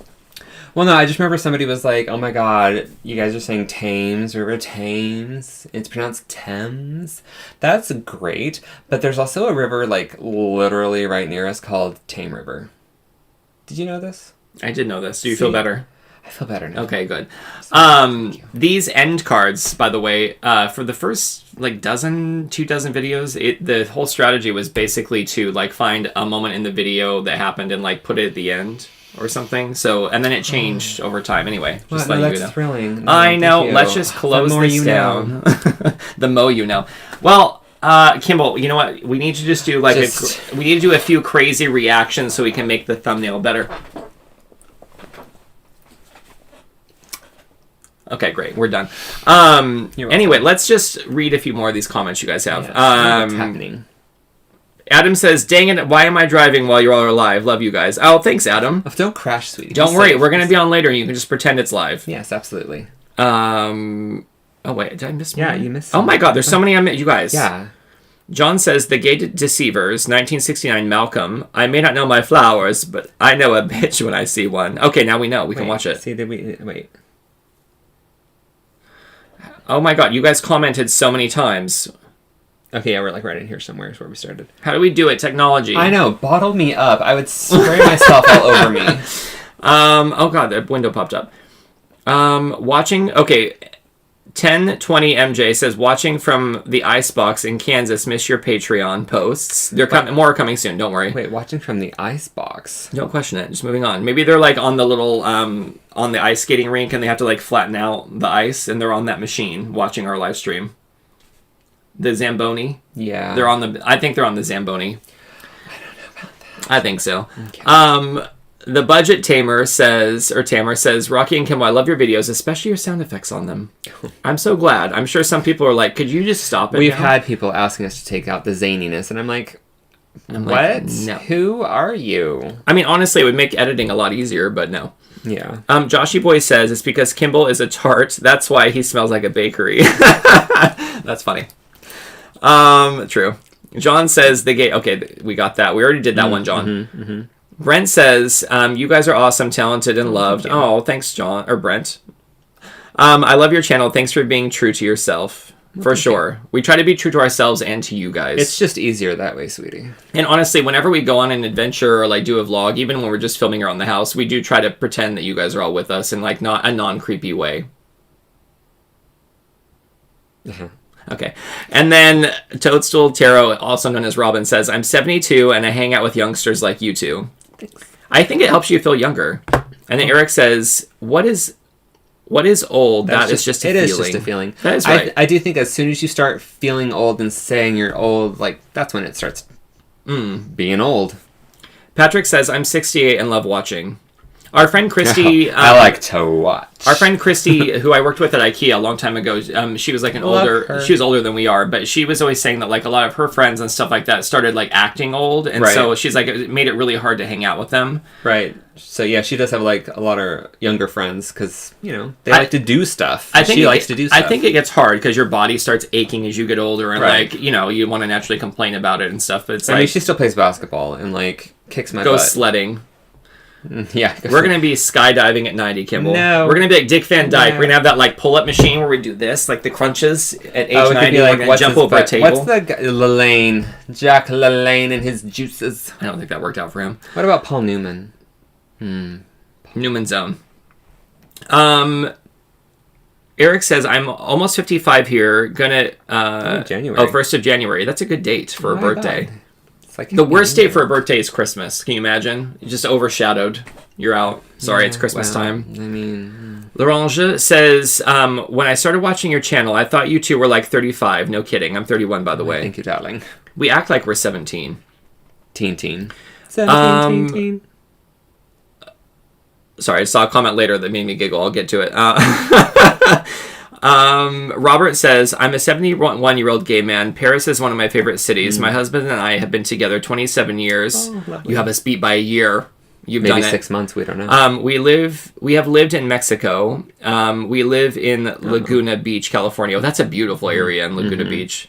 S1: Well, no, I just remember somebody was like, oh my god, you guys are saying Thames, River Thames. It's pronounced Thames. That's great. But there's also a river, like, literally right near us called Tame River. Did you know this?
S2: I did know this. Do you feel better?
S1: I feel better now.
S2: Okay, good. These end cards, by the way, for the first like 2 dozen videos, the whole strategy was basically to like find a moment in the video that happened and like put it at the end or something. So, and then it changed over time. Anyway, just
S1: well,
S2: letting you know.
S1: That's thrilling. No,
S2: I know. Let's just close this down. The more you know. Well, Kimball, you know what? We need to just do like we need to do a few crazy reactions so we can make the thumbnail better. Okay, great. We're done. Anyway, let's just read a few more of these comments you guys have.
S1: Yes, what's happening?
S2: Adam says, dang it, why am I driving while you're all alive? Love you guys. Oh, thanks, Adam.
S1: Oh, don't crash, sweetie.
S2: Don't worry. We're going to be on later and you can just pretend it's live.
S1: Yes, absolutely.
S2: Oh, wait. Did I miss one?
S1: Yeah, you missed
S2: Oh, my God. There's so many you guys.
S1: Yeah.
S2: John says, The Gay Deceivers, 1969, Malcolm. I may not know my flowers, but I know a bitch when I see one. Okay, now we know. We can watch it.
S1: See, wait.
S2: Oh my god, you guys commented so many times.
S1: Okay, yeah, we're like right in here somewhere is where we started.
S2: How do we do it? Technology.
S1: I know, bottle me up. I would spray myself all over me.
S2: Oh god, the window popped up. Watching, okay, 1020 MJ says, watching from the icebox in Kansas, miss your Patreon posts. They're more are coming soon, don't worry.
S1: Wait, watching from the icebox?
S2: Don't question it, just moving on. Maybe they're like on the little, on the ice skating rink and they have to like flatten out the ice and they're on that machine watching our live stream. The Zamboni?
S1: Yeah.
S2: They're on I think they're on the Zamboni.
S1: I don't know about that.
S2: I think so. Okay. The Budget Tamer says, Rocky and Kimball, I love your videos, especially your sound effects on them. I'm so glad. I'm sure some people are like, could you just stop it?
S1: We've had people asking us to take out the zaniness, and I'm like, what?
S2: No.
S1: Who are you?
S2: I mean, honestly, it would make editing a lot easier, but no.
S1: Yeah.
S2: Joshy Boy says, it's because Kimball is a tart. That's why he smells like a bakery. That's funny. True. John says, okay, we got that. We already did that one, John.
S1: Mm-hmm.
S2: Brent says, you guys are awesome, talented, and loved. Oh, thanks, John. Or Brent. I love your channel. Thanks for being true to yourself. For sure. We try to be true to ourselves and to you guys.
S1: It's just easier that way, sweetie.
S2: And honestly, whenever we go on an adventure or like do a vlog, even when we're just filming around the house, we do try to pretend that you guys are all with us in like not a non-creepy way.
S1: Uh-huh.
S2: Okay. And then Toadstool Tarot, also known as Robin, says, I'm 72 and I hang out with youngsters like you two.
S1: Thanks.
S2: I think it helps you feel younger. And then Eric says, what is old? That is just a feeling.
S1: It is just a feeling.
S2: That is right.
S1: I do think as soon as you start feeling old and saying you're old, like, that's when it starts being old.
S2: Patrick says, I'm 68 and love watching. Our friend Christy...
S1: I like to watch.
S2: Our friend Christy, who I worked with at IKEA a long time ago, she was like she was older than we are, but she was always saying that like a lot of her friends and stuff like that started like acting old, and so she's like, it made it really hard to hang out with them.
S1: Right. So yeah, she does have like a lot of younger friends because, you know, they like to do stuff.
S2: She
S1: likes to do stuff.
S2: I think it gets hard because your body starts aching as you get older, and like, you know, you want to naturally complain about it and stuff, but it's I mean,
S1: she still plays basketball and like kicks my butt.
S2: Goes sledding.
S1: Yeah,
S2: we're gonna be skydiving at 90, Kimball.
S1: No,
S2: we're gonna be like Dick Van Dyke. We're gonna have that like pull-up machine where we do this, like the crunches at age 90.
S1: Like,
S2: we're gonna jump over a table.
S1: What's the LaLanne? Jack LaLanne and his juices.
S2: I don't think that worked out for him.
S1: What about Paul Newman?
S2: Newman Zone. Eric says, I'm almost 55 here. Gonna
S1: January.
S2: 1st of January. That's a good date for a birthday.
S1: God. Like
S2: the worst day for a birthday is Christmas. Can you imagine? You're just overshadowed. You're out. Sorry, it's Christmas time.
S1: I mean...
S2: Larange says, when I started watching your channel, I thought you two were like 35. No kidding. I'm 31, by the way.
S1: Thank you, darling.
S2: We act like we're 17.
S1: Teen. 17.
S2: Sorry, I saw a comment later that made me giggle. I'll get to it. Robert says, I'm a 71-year-old gay man. Paris is one of my favorite cities. My husband and I have been together 27 years.
S1: Oh,
S2: you have us beat by a year. You've
S1: Maybe
S2: done it.
S1: 6 months. We don't know.
S2: We have lived in Mexico. We live in Laguna Beach, California. Oh, that's a beautiful area in Laguna Beach.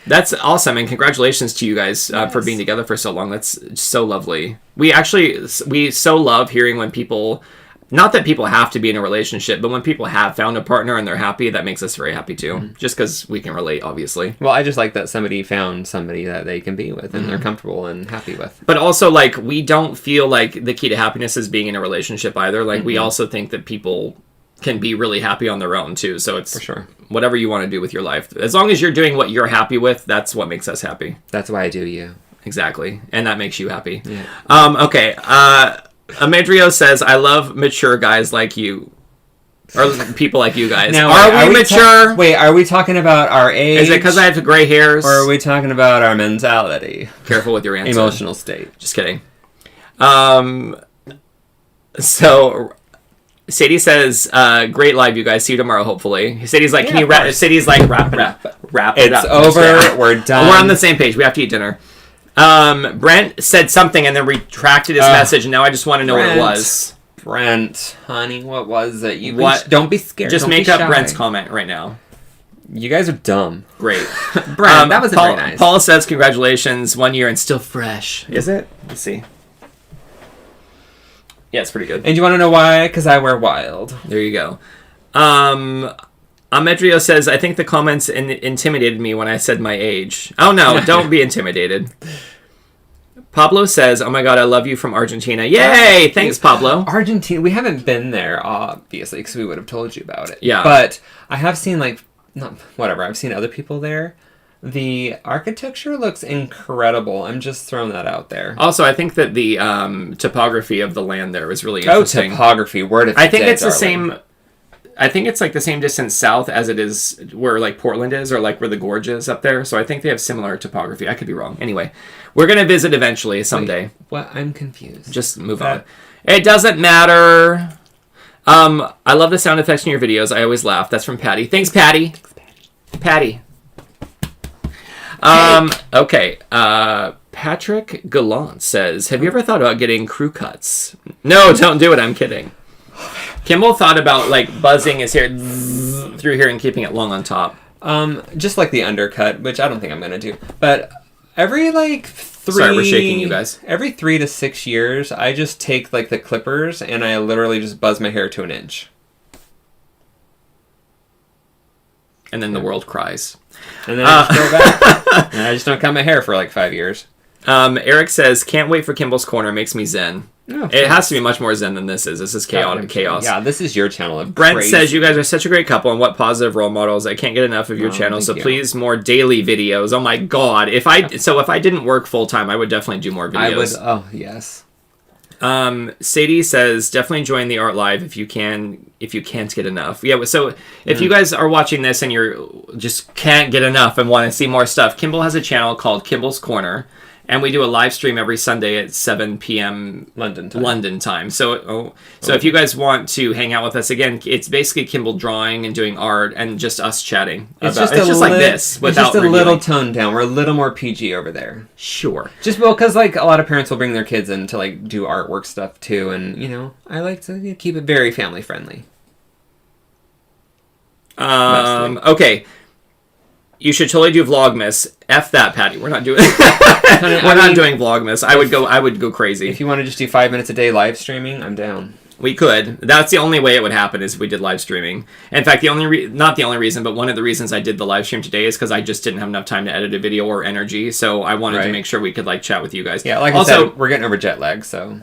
S2: That's awesome, and congratulations to you guys for being together for so long. That's so lovely. We so love hearing when people, not that people have to be in a relationship, but when people have found a partner and they're happy, that makes us very happy too. Just because we can relate, obviously.
S1: Well, I just like that somebody found somebody that they can be with and they're comfortable and happy with.
S2: But also, like, we don't feel like the key to happiness is being in a relationship either. Like, we also think that people can be really happy on their own too. So it's
S1: for sure
S2: whatever you want to do with your life. As long as you're doing what you're happy with, that's what makes us happy.
S1: That's why I do you.
S2: Exactly. And that makes you happy.
S1: Yeah.
S2: Okay. Amadrio says, I love mature guys like you. Or people like you guys.
S1: Now,
S2: are we mature?
S1: Wait, are we talking about our age?
S2: Is it because I have gray hairs?
S1: Or are we talking about our mentality?
S2: Careful with your answer.
S1: Emotional state.
S2: Just kidding. So Sadie says, great live, you guys. See you tomorrow, hopefully. Sadie's like, can you wrap? Sadie's like, wrap it up.
S1: It's over. We're done.
S2: We're on the same page. We have to eat dinner. Brent said something and then retracted his message, and now I just want to know what it was.
S1: Brent, honey, what was it?
S2: Don't
S1: be scared.
S2: Just
S1: don't
S2: make
S1: be
S2: up
S1: shy.
S2: Brent's comment right now.
S1: You guys are dumb.
S2: Great.
S1: Brent, that was very nice.
S2: Paul says, congratulations, 1 year and still fresh. Is it? Let's see. Yeah, it's pretty good.
S1: And you want to know why? Because I wear wild.
S2: There you go. Ametrio says, I think the comments intimidated me when I said my age. Oh, no, don't be intimidated. Pablo says, oh my god, I love you from Argentina. Yay! Thanks, Pablo.
S1: Argentina, we haven't been there, obviously, because we would have told you about it.
S2: Yeah.
S1: But I have seen, I've seen other people there. The architecture looks incredible. I'm just throwing that out there.
S2: Also, I think that the topography of the land there is really interesting.
S1: Oh, topography. Word of
S2: I think
S1: day,
S2: it's the same. I think it's like the same distance south as it is where like Portland is, or like where the gorge is up there. So I think they have similar topography. I could be wrong. Anyway, we're gonna visit eventually someday.
S1: Wait, what? I'm confused.
S2: Just move on. It doesn't matter. I love the sound effects in your videos. I always laugh. That's from Patty. Thanks, Patty. Patty. Okay. Patrick Gallant says, have you ever thought about getting crew cuts? No, don't do it. I'm kidding. Kimball thought about like buzzing his hair through here and keeping it long on top.
S1: Just like the undercut, which I don't think I'm gonna do. But every
S2: Sorry, we're shaking you guys.
S1: Every 3 to 6 years, I just take like the clippers and I literally just buzz my hair to an inch.
S2: And then the world cries.
S1: And then I just go back. And I just don't cut my hair for like 5 years.
S2: Eric says, can't wait for Kimball's Corner. Makes me zen.
S1: Oh,
S2: it has to be much more zen than this is. This is chaotic chaos.
S1: Yeah, this is your channel.
S2: Brent says, you guys are such a great couple and what positive role models. I can't get enough of your channel, so please more daily videos. Oh my god. If I didn't work full time, I would definitely do more videos.
S1: I would. Oh, yes.
S2: Sadie says, definitely join the art live if you can't get enough. Yeah, so if you guys are watching this and you're just can't get enough and want to see more stuff, Kimball has a channel called Kimball's Corner, and we do a live stream every Sunday at 7 p.m. London time. So if you guys want to hang out with us again, it's basically Kimball drawing and doing art and just us chatting.
S1: It's
S2: just
S1: like
S2: this.
S1: It's just a little toned down. We're a little more PG over there.
S2: Sure.
S1: Just because like a lot of parents will bring their kids in to like do artwork stuff too, and I like to keep it very family friendly.
S2: Okay. You should totally do Vlogmas. F that, Patty. We're not doing We're not doing Vlogmas. I would go crazy.
S1: If you want to just do 5 minutes a day live streaming, I'm down.
S2: We could. That's the only way it would happen is if we did live streaming. In fact, not the only reason, but one of the reasons I did the live stream today is because I just didn't have enough time to edit a video or energy. So I wanted to make sure we could like chat with you guys.
S1: Yeah, like also, I said, we're getting over jet lag, so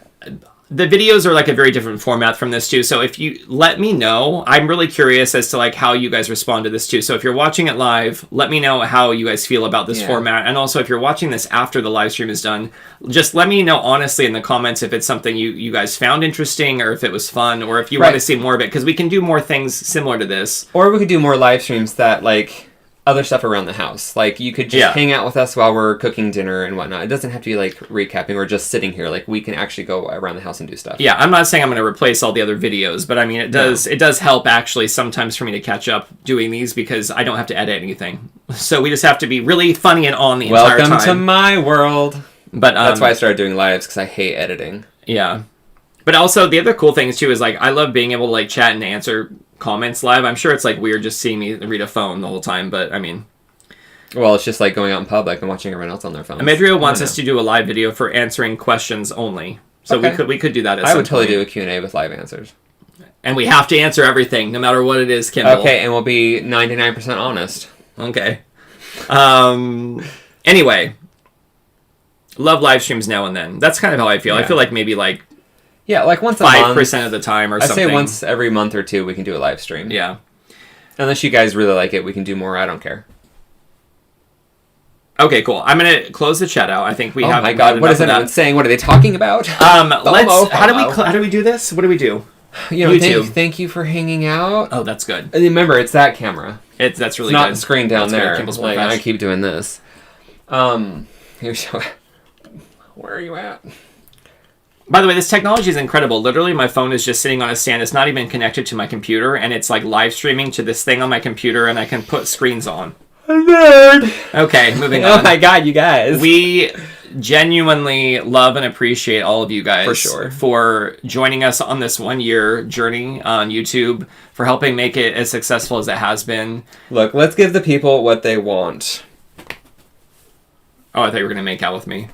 S2: the videos are like a very different format from this too. So if you let me know, I'm really curious as to like how you guys respond to this too. So if you're watching it live, let me know how you guys feel about this format. And also if you're watching this after the live stream is done, just let me know honestly in the comments if it's something you guys found interesting or if it was fun or if you want to see more of it. Because we can do more things similar to this.
S1: Or we could do more live streams that like other stuff around the house. Like you could just hang out with us while we're cooking dinner and whatnot. It doesn't have to be like recapping or just sitting here. Like we can actually go around the house and do stuff.
S2: Yeah, I'm not saying I'm going to replace all the other videos, but I mean it does help actually sometimes for me to catch up doing these because I don't have to edit anything. So we just have to be really funny and on the entire time.
S1: Welcome to my world.
S2: But
S1: that's why I started doing lives because I hate editing.
S2: Yeah. But also the other cool things too is like I love being able to like chat and answer comments live. I'm sure it's like weird just seeing me read a phone the whole time, but I mean
S1: Well, it's just like going out in public and watching everyone else on their phones.
S2: Amadrio wants us to do a live video for answering questions only. So we could do that at some
S1: I would totally
S2: point.
S1: do a Q&A with live answers.
S2: And we have to answer everything, no matter what it is, Kimball.
S1: Okay, and we'll be 99% honest.
S2: Okay. Anyway. Love live streams now and then. That's kind of how I feel.
S1: Yeah.
S2: I feel like maybe like...
S1: Yeah, like once a
S2: 5%
S1: month.
S2: of the time or
S1: I'd
S2: something.
S1: say once every month or two we can do a live stream.
S2: Yeah.
S1: Unless you guys really like it, we can do more. I don't care.
S2: Okay, cool. I'm gonna close the chat out. I think we have.
S1: Oh my god! What is anyone saying? What are they talking about?
S2: Let's. How do we do this? What do we do?
S1: You know,
S2: YouTube.
S1: thank you for hanging out.
S2: Oh, that's good.
S1: And remember, it's that camera.
S2: That's really
S1: it's not
S2: good.
S1: the screen down
S2: That's good.
S1: there.
S2: Kimball's
S1: Like,
S2: professional.
S1: I keep doing this. Here's where are you at?
S2: By the way, this technology is incredible. Literally, my phone is just sitting on a stand. It's not even connected to my computer, and it's like live streaming to this thing on my computer, and I can put screens on.
S1: Nerd.
S2: Okay, moving on.
S1: Oh my god, you guys.
S2: We genuinely love and appreciate all of you guys
S1: For sure.
S2: for joining us on this 1-year journey on YouTube, for helping make it as successful as it has been.
S1: Look, let's give the people what they want.
S2: Oh, I thought you were going to make out with me.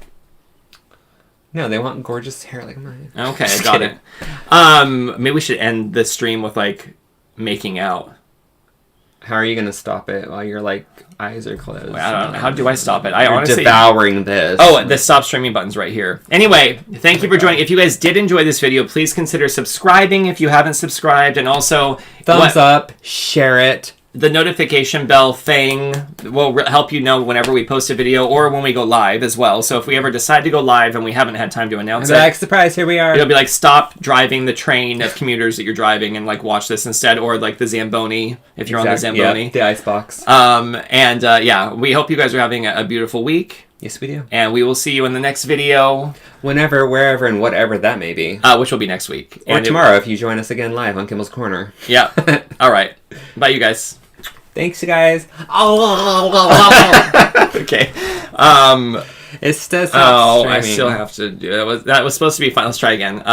S1: No, they want gorgeous hair like mine.
S2: Okay,
S1: Just
S2: got
S1: kidding.
S2: it. Maybe we should end the stream with like making out.
S1: How are you going to stop it while your like eyes are closed?
S2: I don't know. How do I stop it? I
S1: You're
S2: honestly
S1: devouring this.
S2: Oh, the stop streaming button's right here. Anyway, thank you for joining. If you guys did enjoy this video, please consider subscribing if you haven't subscribed, and also
S1: thumbs up, share it.
S2: The notification bell thing will help you know whenever we post a video or when we go live as well. So if we ever decide to go live and we haven't had time to announce it,
S1: Like, surprise, here we are.
S2: It'll be like, stop driving the train of commuters that you're driving and like watch this instead, or like the Zamboni if you're on the Zamboni.
S1: Yep, the icebox.
S2: Yeah, we hope you guys are having a beautiful week.
S1: Yes, we do.
S2: And we will see you in the next video.
S1: Whenever, wherever, and whatever that may be.
S2: Which will be next week.
S1: Or tomorrow if you join us again live on Kimball's Corner.
S2: Yeah. All right. Bye, you guys.
S1: Thanks, you guys.
S2: Okay.
S1: It's still
S2: I still have to do that. Was supposed to be fine. Let's try again.